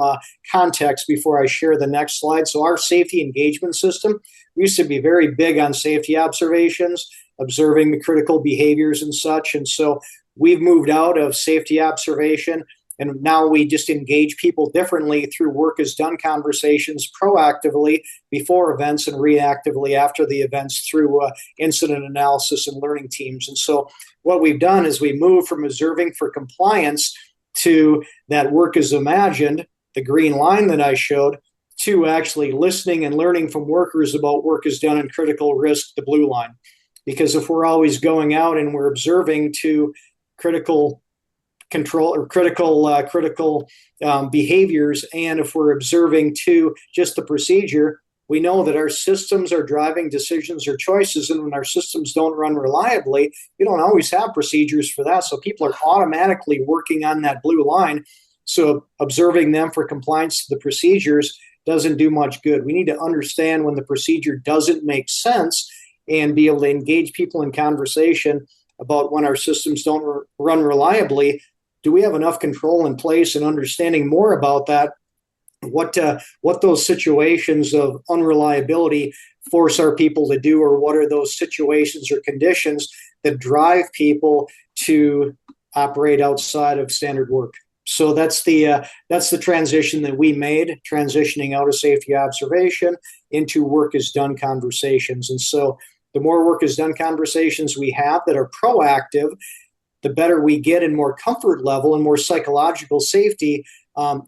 context before I share the next slide. So our safety engagement system, we used to be very big on safety observations, observing the critical behaviors and such. And so we've moved out of safety observation, and now we just engage people differently through work is done conversations proactively before events and reactively after the events through incident analysis and learning teams. And so what we've done is we moved from observing for compliance to that work is imagined, the green line that I showed, to actually listening and learning from workers about work is done and critical risk, the blue line. Because if we're always going out and we're observing to critical control or critical behaviors, and if we're observing to just the procedure, we know that our systems are driving decisions or choices. And when our systems don't run reliably, we don't always have procedures for that. So people are automatically working on that blue line. So observing them for compliance to the procedures doesn't do much good. We need to understand when the procedure doesn't make sense and be able to engage people in conversation about when our systems don't run reliably. Do we have enough control in place, and understanding more about that? What those situations of unreliability force our people to do, or what are those situations or conditions that drive people to operate outside of standard work? So that's the transition that we made, transitioning out of safety observation into work is done conversations. And so the more work is done conversations we have that are proactive, the better we get, and more comfort level and more psychological safety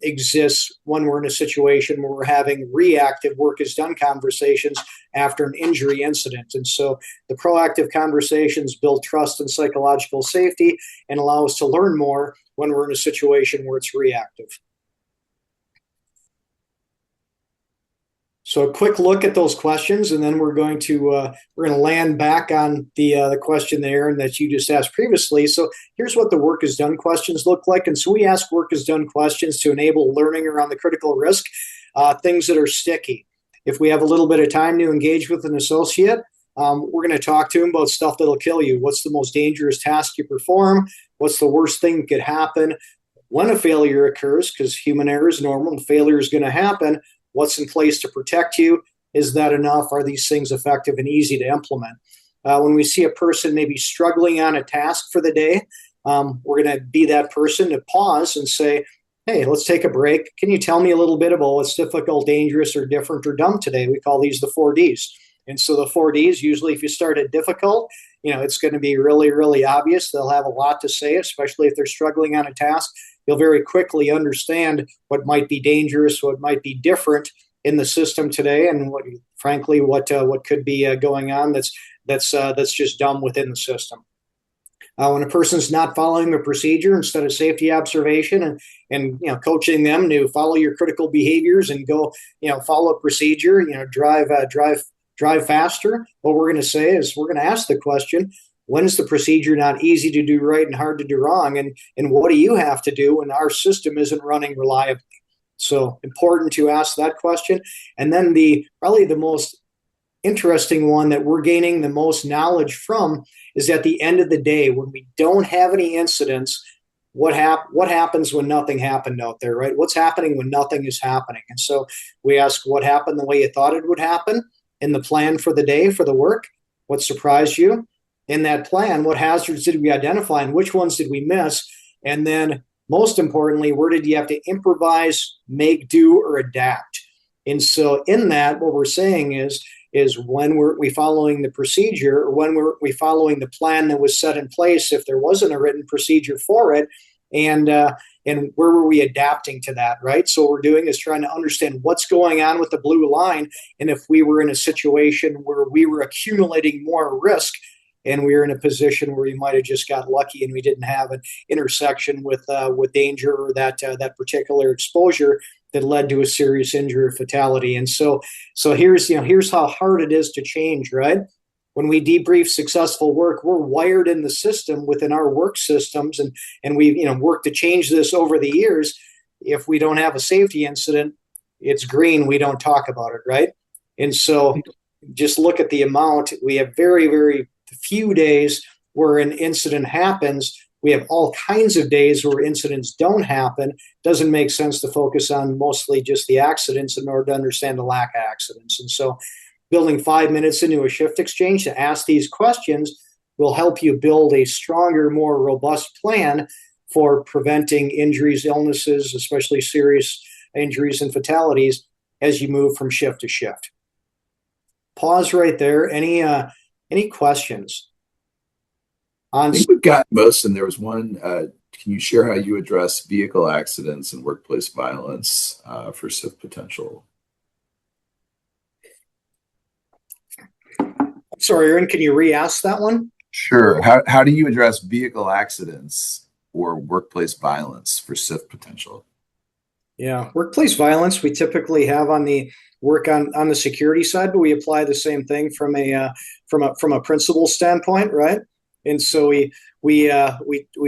exists when we're in a situation where we're having reactive work is done conversations after an injury incident. And so the proactive conversations build trust and psychological safety and allow us to learn more when we're in a situation where it's reactive. So a quick look at those questions, and then we're going to land back on the question there and that you just asked previously. So here's what the work is done questions look like. And so we ask work is done questions to enable learning around the critical risk, things that are sticky. If we have a little bit of time to engage with an associate, we're going to talk to them about stuff that'll kill you. What's the most dangerous task you perform? What's the worst thing that could happen when a failure occurs? Because human error is normal and failure is going to happen. What's in place to protect you? Is that enough? Are these things effective and easy to implement? When we see a person maybe struggling on a task for the day, we're going to be that person to pause and say, hey, let's take a break. Can you tell me a little bit about what's difficult, dangerous, or different, or dumb today? We call these the 4 Ds. And so the 4Ds, usually if you start at difficult, it's going to be really, really obvious. They'll have a lot to say, especially if they're struggling on a task. You'll very quickly understand what might be dangerous, what might be different in the system today, and what could be going on that's just dumb within the system. When a person's not following the procedure, instead of safety observation and coaching them to follow your critical behaviors and go follow a procedure, drive faster, what we're going to say is we're going to ask the question, when is the procedure not easy to do right and hard to do wrong, and what do you have to do when our system isn't running reliably? So important to ask that question. And then probably the most interesting one that we're gaining the most knowledge from is at the end of the day, when we don't have any incidents, what happens when nothing happened out there, right? What's happening when nothing is happening? And so we ask, what happened the way you thought it would happen in the plan for the day, for the work? What surprised you? In that plan, what hazards did we identify and which ones did we miss? And then most importantly, where did you have to improvise, make do, or adapt? And so in that, what we're saying is when were we following the procedure, or when were we following the plan that was set in place if there wasn't a written procedure for it, and where were we adapting to that, right? So what we're doing is trying to understand what's going on with the blue line, and if we were in a situation where we were accumulating more risk and we were in a position where we might have just got lucky and we didn't have an intersection with danger or that particular exposure that led to a serious injury or fatality. And so here's how hard it is to change, right? When we debrief successful work, we're wired in the system within our work systems, and we've worked to change this over the years. If we don't have a safety incident, it's green. We don't talk about it, right? And so just look at the amount. We have very, very few days where an incident happens. We have all kinds of days where incidents don't happen. Doesn't make sense to focus on mostly just the accidents in order to understand the lack of accidents. And so building 5 minutes into a shift exchange to ask these questions will help you build a stronger, more robust plan for preventing injuries, illnesses, especially serious injuries and fatalities as you move from shift to shift. Pause right there. Any questions? I think we've got most, and there was one. Can you share how you address vehicle accidents and workplace violence for PSIF potential? Sorry, Aaron, can you re-ask that one? Sure. How do you address vehicle accidents or workplace violence for PSIF potential? Yeah, workplace violence we typically have on the on the security side, but we apply the same thing from a principal standpoint, right? And so we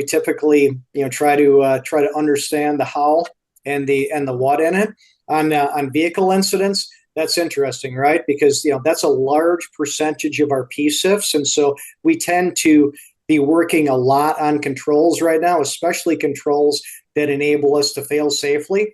typically try to understand the how and the what in it on vehicle incidents. That's interesting, right? Because that's a large percentage of our PSIFs, and so we tend to be working a lot on controls right now, especially controls that enable us to fail safely.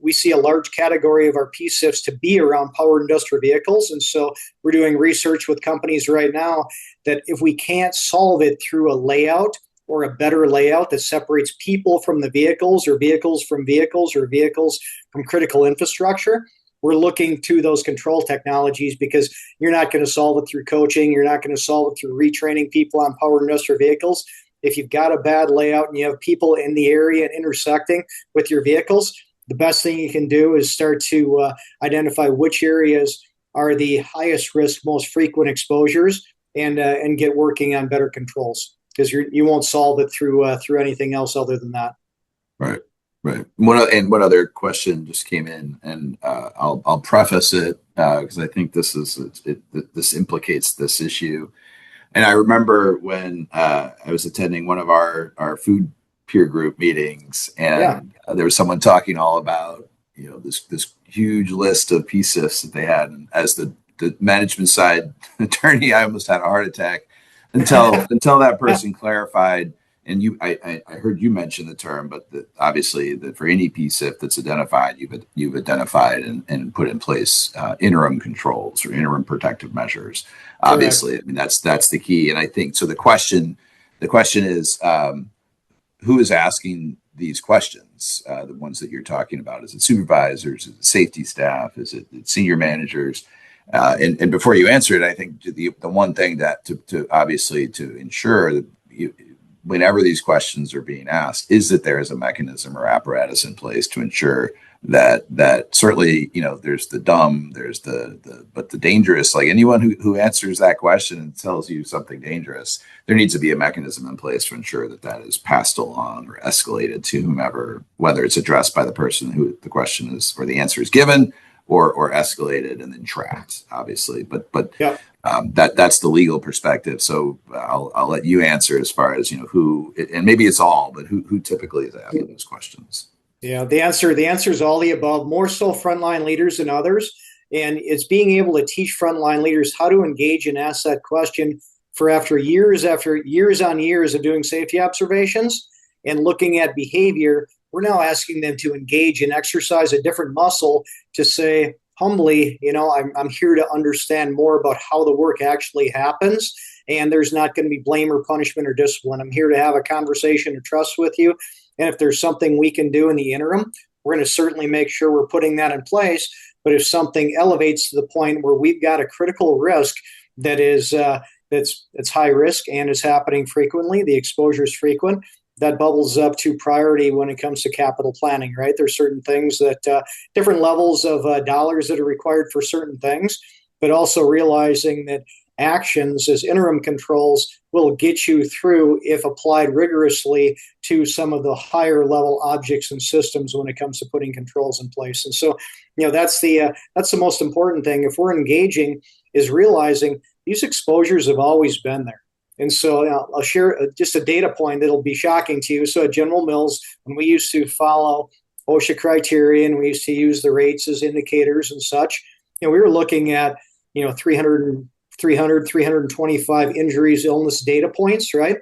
We see a large category of our PSIFs to be around powered industrial vehicles. And so we're doing research with companies right now that if we can't solve it through a layout or a better layout that separates people from the vehicles, or vehicles from vehicles, or vehicles from critical infrastructure, we're looking to those control technologies, because you're not going to solve it through coaching. You're not going to solve it through retraining people on powered industrial vehicles. If you've got a bad layout and you have people in the area intersecting with your vehicles, the best thing you can do is start to identify which areas are the highest risk, most frequent exposures, and get working on better controls, because you won't solve it through anything else other than that. Right. One other question just came in, and I'll preface it because I think this implicates this issue. And I remember when I was attending one of our food peer group meetings, and there was someone talking all about this huge list of PSIFs that they had. And as the management side attorney, I almost had a heart attack until that person clarified. And I heard you mention the term, but obviously that for any PSIF that's identified, you've identified and put in place interim controls or interim protective measures. Obviously, I mean that's the key. And I think so. The question is, who is asking these questions? The ones that you're talking about, is it supervisors? Is it safety staff? Is it senior managers? And before you answer it, I think the one thing that to obviously to ensure that whenever these questions are being asked, is that there is a mechanism or apparatus in place to ensure that certainly, there's the dumb, there's but the dangerous, like anyone who answers that question and tells you something dangerous, there needs to be a mechanism in place to ensure that is passed along or escalated to whomever, whether it's addressed by the person who the question is or the answer is given, or escalated and then tracked, obviously. But Yeah. That's the legal perspective. So I'll let you answer as far as who, and maybe it's all, but who typically is asking those questions. Yeah, the answer is all the above, more so frontline leaders than others. And it's being able to teach frontline leaders how to engage and ask that question after years on years of doing safety observations and looking at behavior. We're now asking them to engage and exercise a different muscle to say humbly, I'm here to understand more about how the work actually happens. And there's not going to be blame or punishment or discipline. I'm here to have a conversation of trust with you. And if there's something we can do in the interim, we're going to certainly make sure we're putting that in place. But if something elevates to the point where we've got a critical risk that is that's high risk and is happening frequently, the exposure is frequent, that bubbles up to priority when it comes to capital planning, right? There's certain things that different levels of dollars that are required for certain things, but also realizing that actions as interim controls will get you through if applied rigorously to some of the higher level objects and systems when it comes to putting controls in place. And so, that's the most important thing. If we're engaging, is realizing these exposures have always been there. And so I'll share just a data point that'll be shocking to you. So at General Mills, when we used to follow OSHA criteria and we used to use the rates as indicators and such, we were looking at 325 injuries, illness data points, right?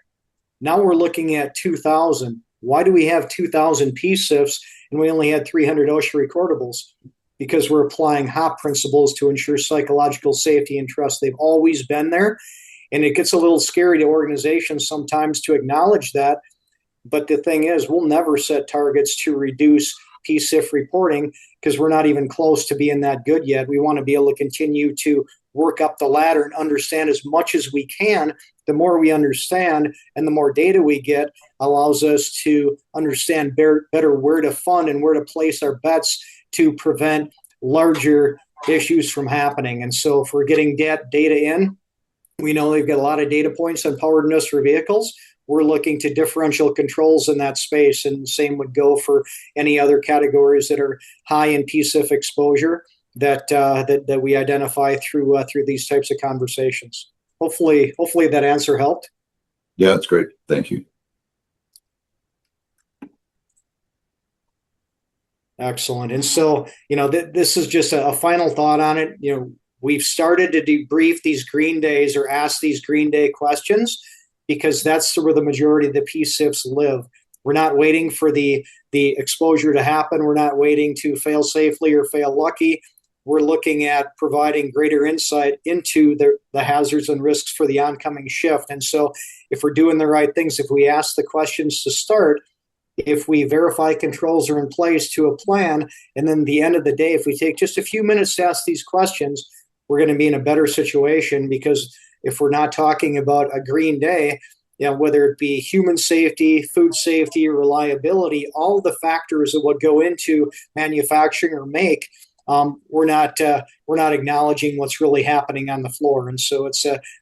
Now we're looking at 2,000. Why do we have 2,000 PSIFs and we only had 300 OSHA recordables? Because we're applying HOP principles to ensure psychological safety and trust. They've always been there. And it gets a little scary to organizations sometimes to acknowledge that. But the thing is, we'll never set targets to reduce PSIF reporting because we're not even close to being that good yet. We want to be able to continue to work up the ladder and understand as much as we can. The more we understand and the more data we get allows us to understand better where to fund and where to place our bets to prevent larger issues from happening. And so if we're getting data in, we know they've got a lot of data points on powered industrial vehicles. We're looking to differential controls in that space, and the same would go for any other categories that are high in PSIF exposure that we identify through these types of conversations. Hopefully that answer helped. Yeah, that's great. Thank you. Excellent. And so, this is just a final thought on it. We've started to debrief these green days or ask these green day questions because that's where the majority of the PSIFs live. We're not waiting for the exposure to happen. We're not waiting to fail safely or fail lucky. We're looking at providing greater insight into the hazards and risks for the oncoming shift. And so if we're doing the right things, if we ask the questions to start, if we verify controls are in place to a plan, and then at the end of the day, if we take just a few minutes to ask these questions, we're going to be in a better situation because if we're not talking about a green day, whether it be human safety, food safety, or reliability, all the factors that would go into manufacturing or make, we're not acknowledging what's really happening on the floor. And so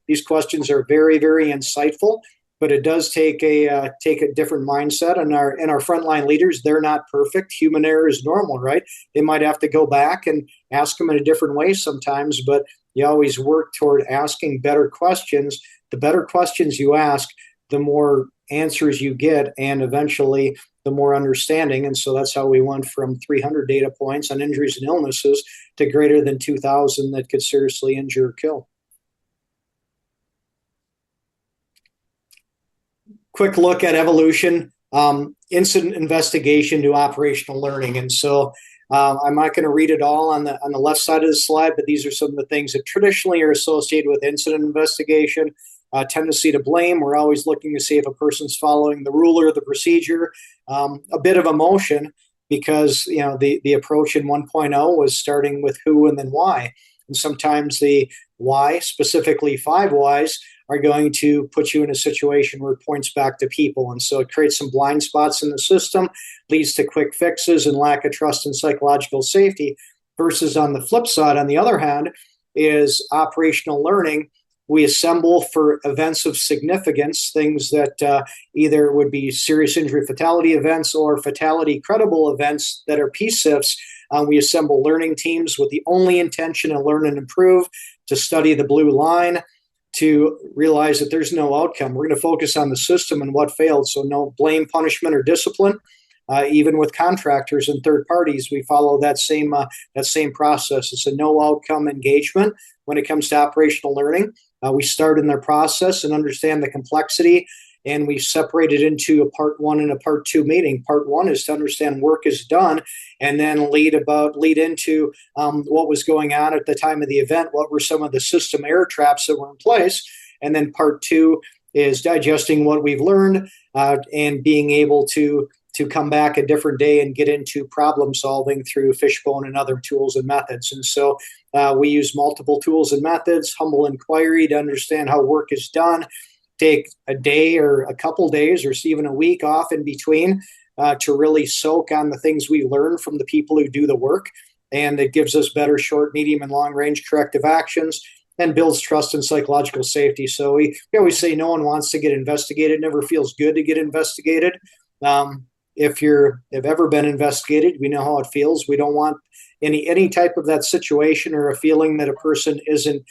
these questions are very, very insightful. But it does take a different mindset, and our frontline leaders, they're not perfect. Human error is normal, right? They might have to go back and ask them in a different way sometimes, but you always work toward asking better questions. The better questions you ask, the more answers you get, and eventually the more understanding. And so that's how we went from 300 data points on injuries and illnesses to greater than 2,000 that could seriously injure or kill. Quick look at evolution, incident investigation to operational learning. And so I'm not going to read it all on the left side of the slide, but these are some of the things that traditionally are associated with incident investigation. Tendency to blame. We're always looking to see if a person's following the rule or the procedure. A bit of emotion because the approach in 1.0 was starting with who and then why. And sometimes the why, specifically 5 whys, are going to put you in a situation where it points back to people. And so it creates some blind spots in the system, leads to quick fixes and lack of trust and psychological safety. Versus on the flip side, on the other hand, is operational learning. We assemble for events of significance, things that either would be serious injury fatality events or fatality credible events that are PSIFs. We assemble learning teams with the only intention to learn and improve, to study the blue line, to realize that there's no outcome. We're going to focus on the system and what failed. So no blame, punishment, or discipline. Even with contractors and third parties, we follow that same process. It's a no outcome engagement when it comes to operational learning. We start in their process and understand the complexity, and we separate it into a part 1 and a part 2 meeting. Part 1 is to understand work is done, and then lead into what was going on at the time of the event, what were some of the system error traps that were in place, and then part 2 is digesting what we've learned and being able to come back a different day and get into problem solving through Fishbone and other tools and methods. And so we use multiple tools and methods, humble inquiry to understand how work is done, take a day or a couple days or even a week off in between to really soak on the things we learn from the people who do the work. And it gives us better short, medium, and long range corrective actions and builds trust and psychological safety. So we always say no one wants to get investigated. It never feels good to get investigated. If you've ever been investigated, we know how it feels. We don't want any type of that situation or a feeling that a person isn't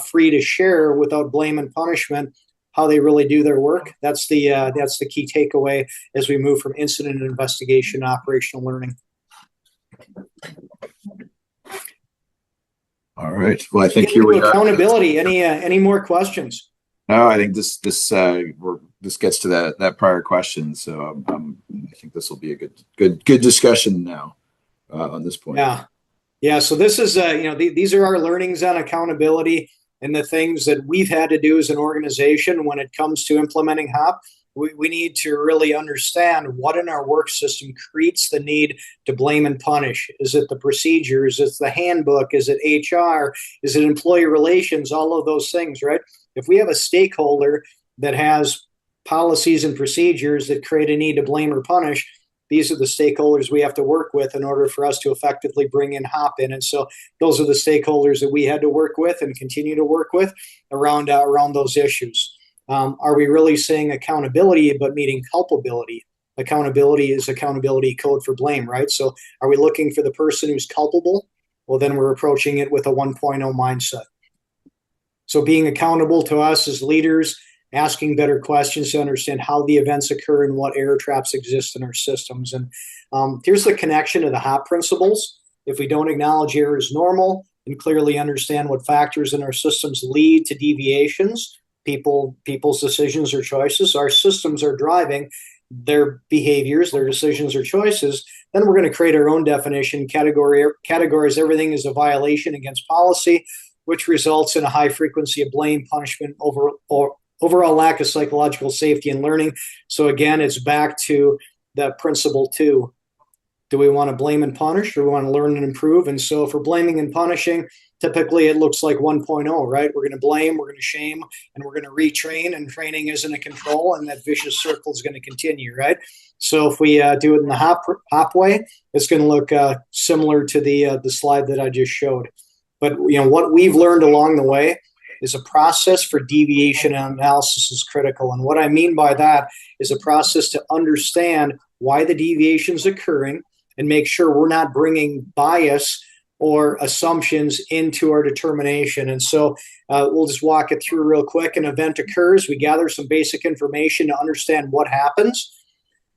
free to share without blame and punishment how they really do their work. That's the key takeaway as we move from incident investigation to operational learning. All right. Well, I think here we are. Accountability. Any more questions? No, I think this gets to that prior question. So I think this will be a good discussion now on this point. Yeah. So this is these are our learnings on accountability and the things that we've had to do as an organization when it comes to implementing HOP. We need to really understand what in our work system creates the need to blame and punish. Is it the procedures? Is it the handbook? Is it HR? Is it employee relations? All of those things, right? If we have a stakeholder that has policies and procedures that create a need to blame or punish, these are the stakeholders we have to work with in order for us to effectively bring in HOP in. And so those are the stakeholders that we had to work with and continue to work with around those issues. Are we really saying accountability but meeting culpability? Accountability is accountability code for blame, right? So are we looking for the person who's culpable? Well, then we're approaching it with a 1.0 mindset. So being accountable to us as leaders, asking better questions to understand how the events occur and what error traps exist in our systems. And here's the connection to the HOP principles. If we don't acknowledge error as normal and clearly understand what factors in our systems lead to deviations, people's decisions or choices, our systems are driving their behaviors, their decisions or choices, then we're going to create our own definition, categorize everything as a violation against policy, which results in a high frequency of blame, punishment, overall lack of psychological safety and learning. So again, it's back to that principle 2. Do we want to blame and punish, or do we want to learn and improve? And so for blaming and punishing, typically it looks like 1.0, right? We're going to blame, we're going to shame, and we're going to retrain, and training isn't a control, and that vicious circle is going to continue, right? So if we do it in the HOP way, it's going to look similar to the slide that I just showed. But what we've learned along the way is a process for deviation analysis is critical. And what I mean by that is a process to understand why the deviation is occurring and make sure we're not bringing bias or assumptions into our determination. And so we'll just walk it through real quick. An event occurs. We gather some basic information to understand what happens.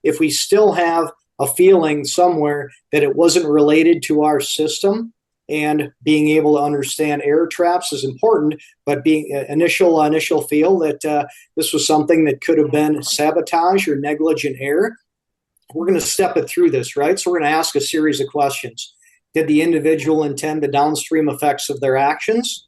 If we still have a feeling somewhere that it wasn't related to our system, and being able to understand error traps is important, but being initial feel that this was something that could have been sabotage or negligent error, we're going to step it through this, right? So we're going to ask a series of questions. Did the individual intend the downstream effects of their actions?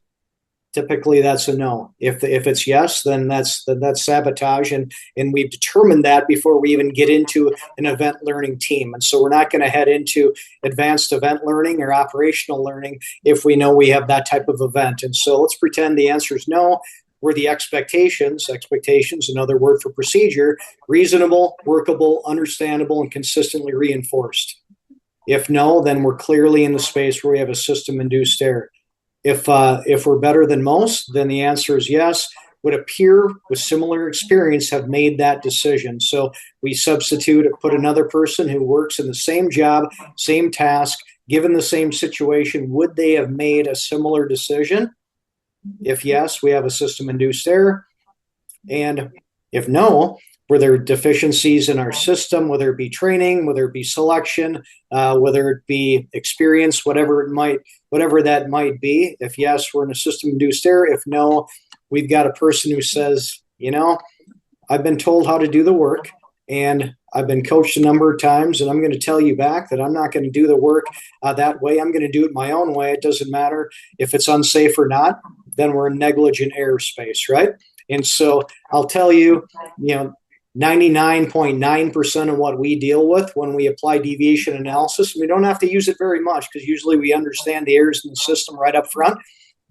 typically that's a no. If it's yes, then that's sabotage, and we've determined that before we even get into an event learning team. And so we're not going to head into advanced event learning or operational learning if we know we have that type of event. And so let's pretend the answer is no. Were the expectations, another word for procedure, reasonable, workable, understandable, and consistently reinforced? If no, then we're clearly in the space where we have a system-induced error. If we're better than most, then the answer is yes. Would a peer with similar experience have made that decision? So we put another person who works in the same job, same task, given the same situation. Would they have made a similar decision? If yes, we have a system-induced error. And if no, were there deficiencies in our system, whether it be training, whether it be selection, whether it be experience, whatever that might be? If yes, we're in a system-induced error. If no, we've got a person who says, I've been told how to do the work, and I've been coached a number of times, and I'm going to tell you back that I'm not going to do the work that way. I'm going to do it my own way. It doesn't matter if it's unsafe or not. Then we're in negligent error space, right? And so I'll tell you, 99.9% of what we deal with when we apply deviation analysis, we don't have to use it very much because usually we understand the errors in the system right up front.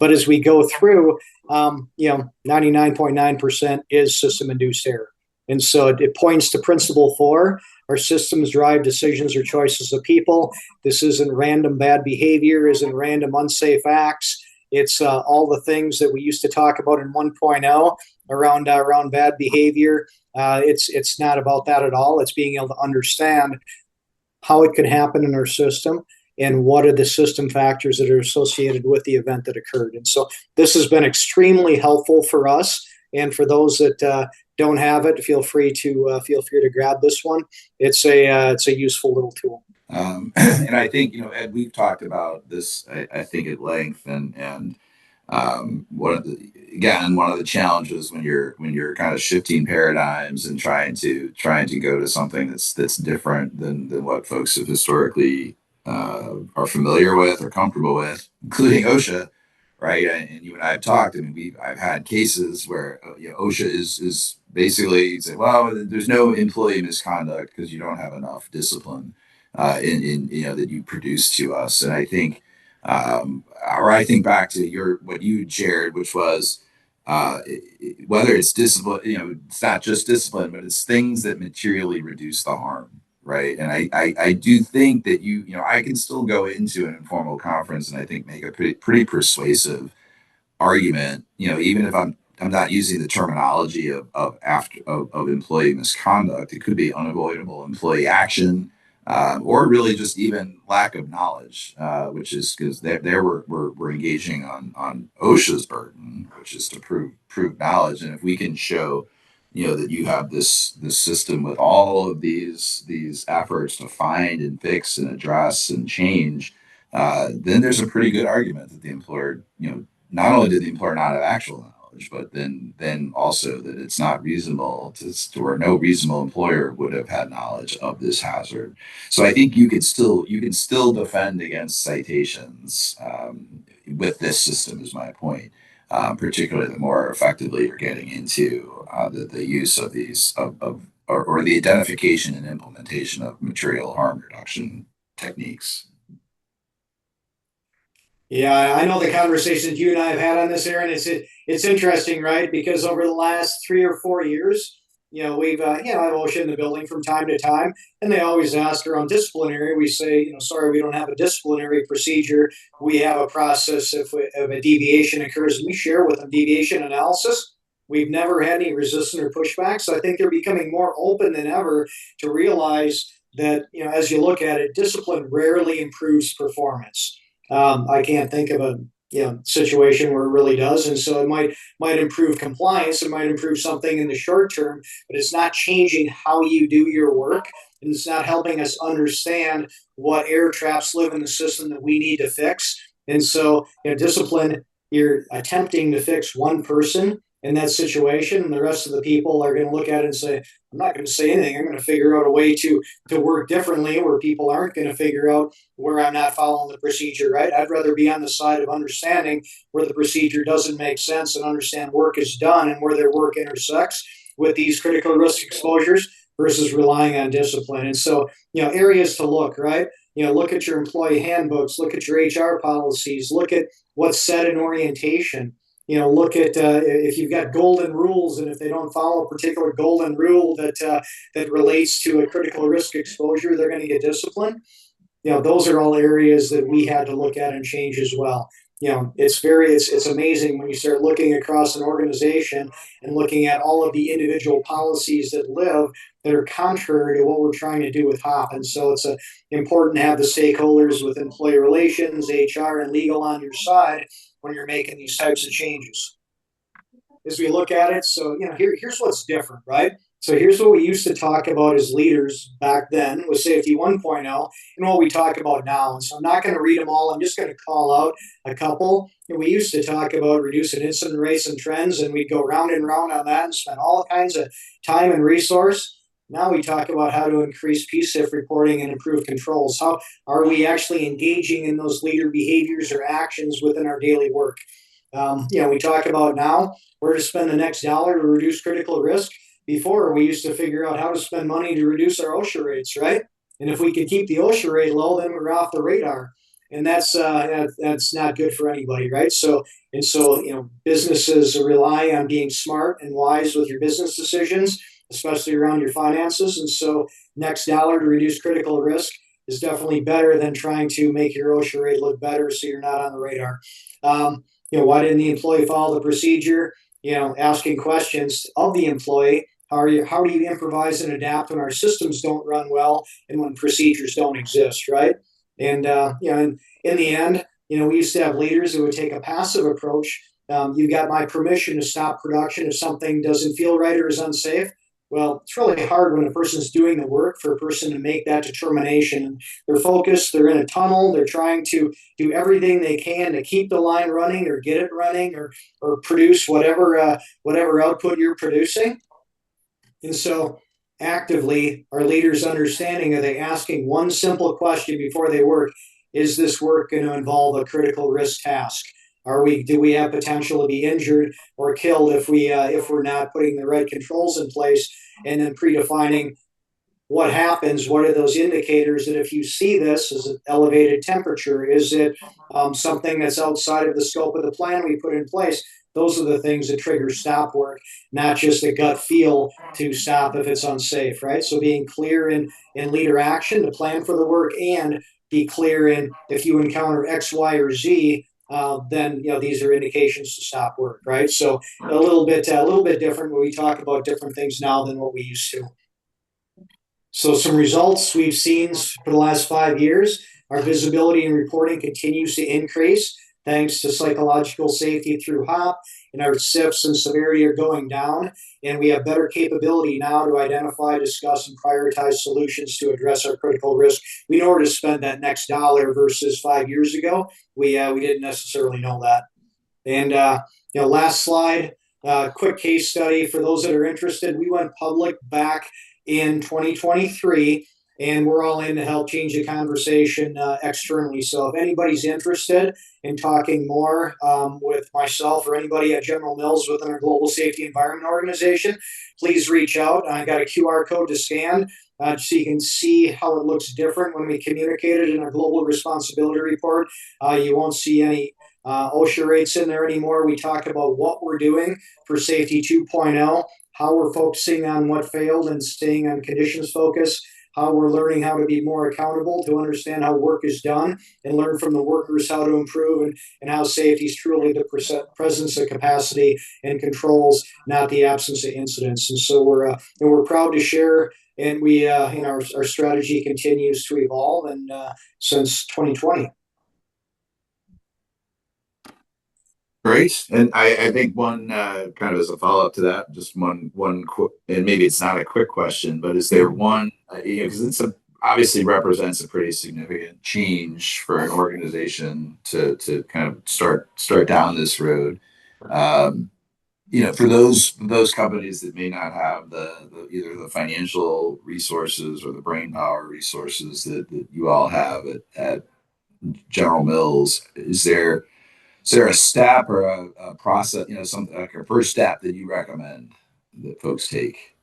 But as we go through, 99.9% is system-induced error. And so it points to principle 4. Our systems drive decisions or choices of people. This isn't random bad behavior, isn't random unsafe acts. It's all the things that we used to talk about in 1.0 around bad behavior. It's not about that at all. It's being able to understand how it could happen in our system and what are the system factors that are associated with the event that occurred. And so this has been extremely helpful for us. And for those that don't have it, feel free to grab this one. It's a useful little tool. And I think, Ed, we've talked about this, I think, at length, and one of the challenges when you're kind of shifting paradigms and trying to go to something that's different than what folks have historically are familiar with or comfortable with, including OSHA, right? And you and I have talked. I mean, I've had cases where OSHA is basically say, well, there's no employee misconduct because you don't have enough discipline in that you produce to us. And I think, or I think back to what you shared, which was whether it's discipline, it's not just discipline, but it's things that materially reduce the harm, right? And I do think that I can still go into an informal conference and I think make a pretty persuasive argument, even if I'm not using the terminology of employee misconduct. It could be unavoidable employee action, or really just even lack of knowledge, which is because there we're engaging on OSHA's burden, which is to prove knowledge. And if we can show, that you have this system with all of these efforts to find and fix and address and change, then there's a pretty good argument that the employer, not only did the employer not have actual knowledge, but then also that it's not reasonable or no reasonable employer would have had knowledge of this hazard. So I think you can still defend against citations with this system, is my point. Particularly the more effectively you're getting into the use of these or the identification and implementation of material harm reduction techniques. Yeah, I know the conversations you and I have had on this, Aaron. It's interesting, right? Because over the last 3 or 4 years, we've I've OSHA in the building from time to time, and they always ask around disciplinary. We say, sorry, we don't have a disciplinary procedure. We have a process if a deviation occurs, and we share with them deviation analysis. We've never had any resistance or pushback, so I think they're becoming more open than ever to realize that as you look at it, discipline rarely improves performance. I can't think of a situation where it really does, and so it might improve compliance. It might improve something in the short term, but it's not changing how you do your work, and it's not helping us understand what error traps live in the system that we need to fix. And so, discipline. You're attempting to fix one person in that situation, and the rest of the people are going to look at it and say, I'm not going to say anything. I'm going to figure out a way to work differently where people aren't going to figure out where I'm not following the procedure, right? I'd rather be on the side of understanding where the procedure doesn't make sense and understand work is done and where their work intersects with these critical risk exposures versus relying on discipline. And so, areas to look, right? Look at your employee handbooks, look at your HR policies, look at what's said in orientation. Look at if you've got golden rules, and if they don't follow a particular golden rule that relates to a critical risk exposure, they're going to get disciplined. Those are all areas that we had to look at and change as well. It's amazing when you start looking across an organization and looking at all of the individual policies that are contrary to what we're trying to do with HOP. And so it's important to have the stakeholders with employee relations, HR, and legal on your side when you're making these types of changes. As we look at it, so here's what's different, right? So here's what we used to talk about as leaders back then with Safety 1.0 and what we talk about now. And so I'm not going to read them all. I'm just going to call out a couple. We used to talk about reducing incident rates and trends, and we'd go round and round on that and spend all kinds of time and resource. Now we talk about how to increase PSIF reporting and improve controls. How are we actually engaging in those leader behaviors or actions within our daily work? We talk about now where to spend the next dollar to reduce critical risk. Before, we used to figure out how to spend money to reduce our OSHA rates, right? And if we could keep the OSHA rate low, then we're off the radar, and that's not good for anybody, right? So businesses rely on being smart and wise with your business decisions, especially around your finances. And so, next dollar to reduce critical risk is definitely better than trying to make your OSHA rate look better so you're not on the radar. Why didn't the employee follow the procedure? Asking questions of the employee. How do you improvise and adapt when our systems don't run well and when procedures don't exist, right? And in the end, we used to have leaders who would take a passive approach. You got my permission to stop production if something doesn't feel right or is unsafe. Well, it's really hard when a person's doing the work for a person to make that determination. They're focused, they're in a tunnel, they're trying to do everything they can to keep the line running or get it running or produce whatever output you're producing. And so actively, our leaders understanding, are they asking one simple question before they work? Is this work going to involve a critical risk task? Do we have potential to be injured or killed if we're not putting the right controls in place, and then predefining what happens? What are those indicators that if you see this as an elevated temperature, is it something that's outside of the scope of the plan we put in place? Those are the things that trigger stop work, not just a gut feel to stop if it's unsafe, right? So being clear in leader action to plan for the work, and be clear in if you encounter X, Y, or Z, then these are indications to stop work, right? So a little bit different when we talk about different things now than what we used to. So some results we've seen for the last 5 years, our visibility and reporting continues to increase thanks to psychological safety through HOP, and our SIFs and severity are going down. And we have better capability now to identify, discuss, and prioritize solutions to address our critical risk. We know where to spend that next dollar versus 5 years ago. We didn't necessarily know that. And last slide, quick case study for those that are interested. We went public back in 2023, and we're all in to help change the conversation externally. So if anybody's interested in talking more with myself or anybody at General Mills within our Global Safety Environment Organization, please reach out. I got a QR code to scan so you can see how it looks different when we communicate it in our Global Responsibility Report. You won't see any OSHA rates in there anymore. We talk about what we're doing for Safety 2.0, how we're focusing on what failed and staying on conditions focus, how we're learning how to be more accountable to understand how work is done and learn from the workers how to improve, and how safety is truly the presence of capacity and controls, not the absence of incidents. And so we're proud to share, and we our strategy continues to evolve, and since 2020. Great. And I think one kind of as a follow up to that, just one, and maybe it's not a quick question, but is there one, because obviously represents a pretty significant change for an organization to kind of start down this road. for those companies that may not have the either the financial resources or the brain power resources that you all have at General Mills, is there a step or a process, something like a first step that you recommend that folks take?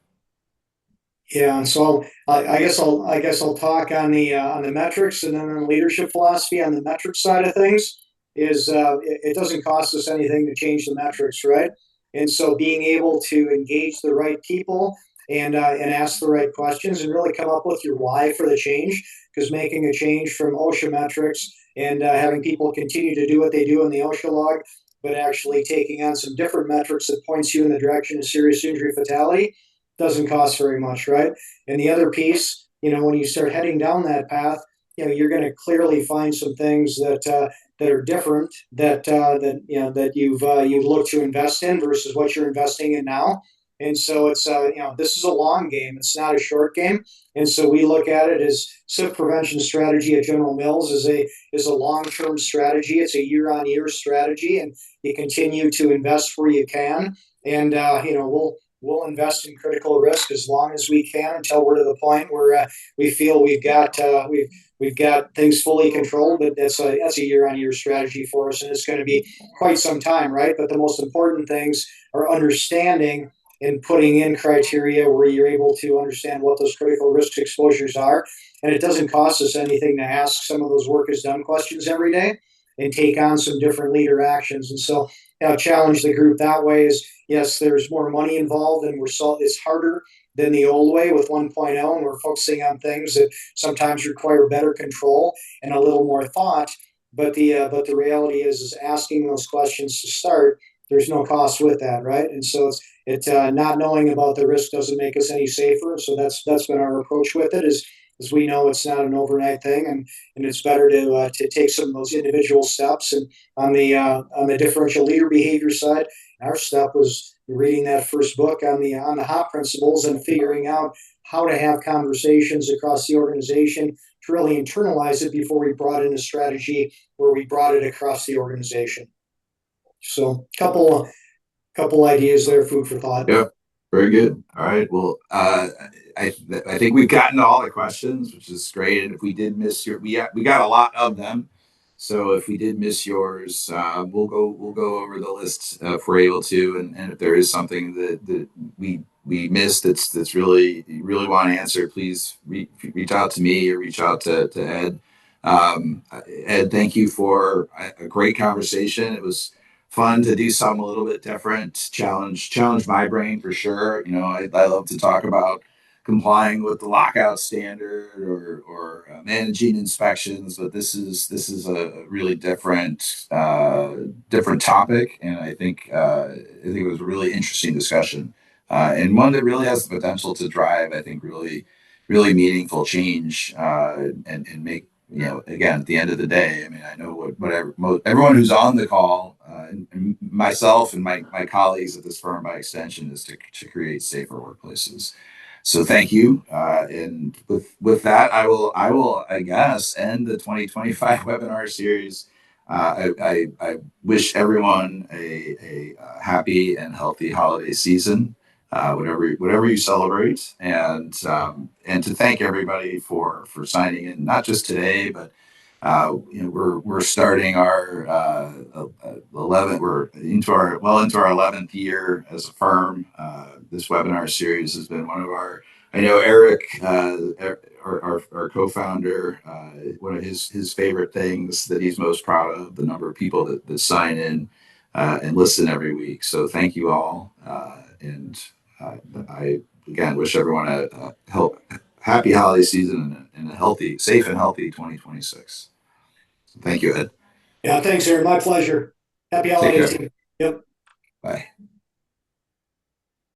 Yeah, and so I guess I'll talk on the metrics, and then on leadership philosophy. On the metric side of things, is it doesn't cost us anything to change the metrics, right? And so being able to engage the right people and ask the right questions and really come up with your why for the change, because making a change from OSHA metrics and having people continue to do what they do in the OSHA log, but actually taking on some different metrics that points you in the direction of serious injury fatality doesn't cost very much, right? And the other piece, when you start heading down that path, you're going to clearly find some things that are different that you've looked to invest in versus what you're investing in now. And so it's this is a long game. It's not a short game. And so we look at it as SIF prevention strategy at General Mills is a long term strategy. It's a year on year strategy, and you continue to invest where you can. And we'll invest in critical risk as long as we can until we're to the point where we feel we've got things fully controlled. But that's a year on year strategy for us, and it's going to be quite some time, right? But the most important things are understanding and putting in criteria where you're able to understand what those critical risk exposures are. And it doesn't cost us anything to ask some of those work is done questions every day and take on some different leader actions. And so, challenge the group that way is, yes, there's more money involved, and it's harder than the old way with 1.0, and we're focusing on things that sometimes require better control and a little more thought. But the reality is asking those questions to start. There's no cost with that, right? And so it's not knowing about the risk doesn't make us any safer. So that's been our approach with it. Is we know it's not an overnight thing, and it's better to take some of those individual steps. And on the differential leader behavior side, our step was reading that first book on the HOP principles and figuring out how to have conversations across the organization to really internalize it before we brought in a strategy where we brought it across the organization. So, couple ideas there, food for thought. Yeah, very good. All right. Well, I think we've gotten to all the questions, which is great. And if we did miss we got a lot of them. So if we did miss yours, we'll go over the list if we're able to, and if there is something that we missed that's really you really want to answer, please reach out to me or reach out to Ed. Ed, thank you for a great conversation. It was fun to do something a little bit different, challenge my brain for sure. I love to talk about complying with the lockout standard or managing inspections, but this is a really different topic, and I think it was a really interesting discussion, and one that really has the potential to drive, I think, really meaningful change, and make, again, at the end of the day, I mean, I know whatever everyone who's on the call, and myself and my colleagues at this firm by extension, is to create safer workplaces. So thank you. And with that, I will, I guess, end the 2025 webinar series. I wish everyone a happy and healthy holiday season, whatever you celebrate, and to thank everybody for signing in, not just today, but we're starting our 11th. We're into our 11th year as a firm. This webinar series has been one of our. I know Eric, our co-founder, one of his favorite things that he's most proud of, the number of people that sign in and listen every week. So thank you all, and I again wish everyone happy holiday season and a healthy, safe and healthy 2026. Thank you, Ed. Yeah, thanks, Aaron. My pleasure. Happy Take holidays care. to you. Yep. Bye.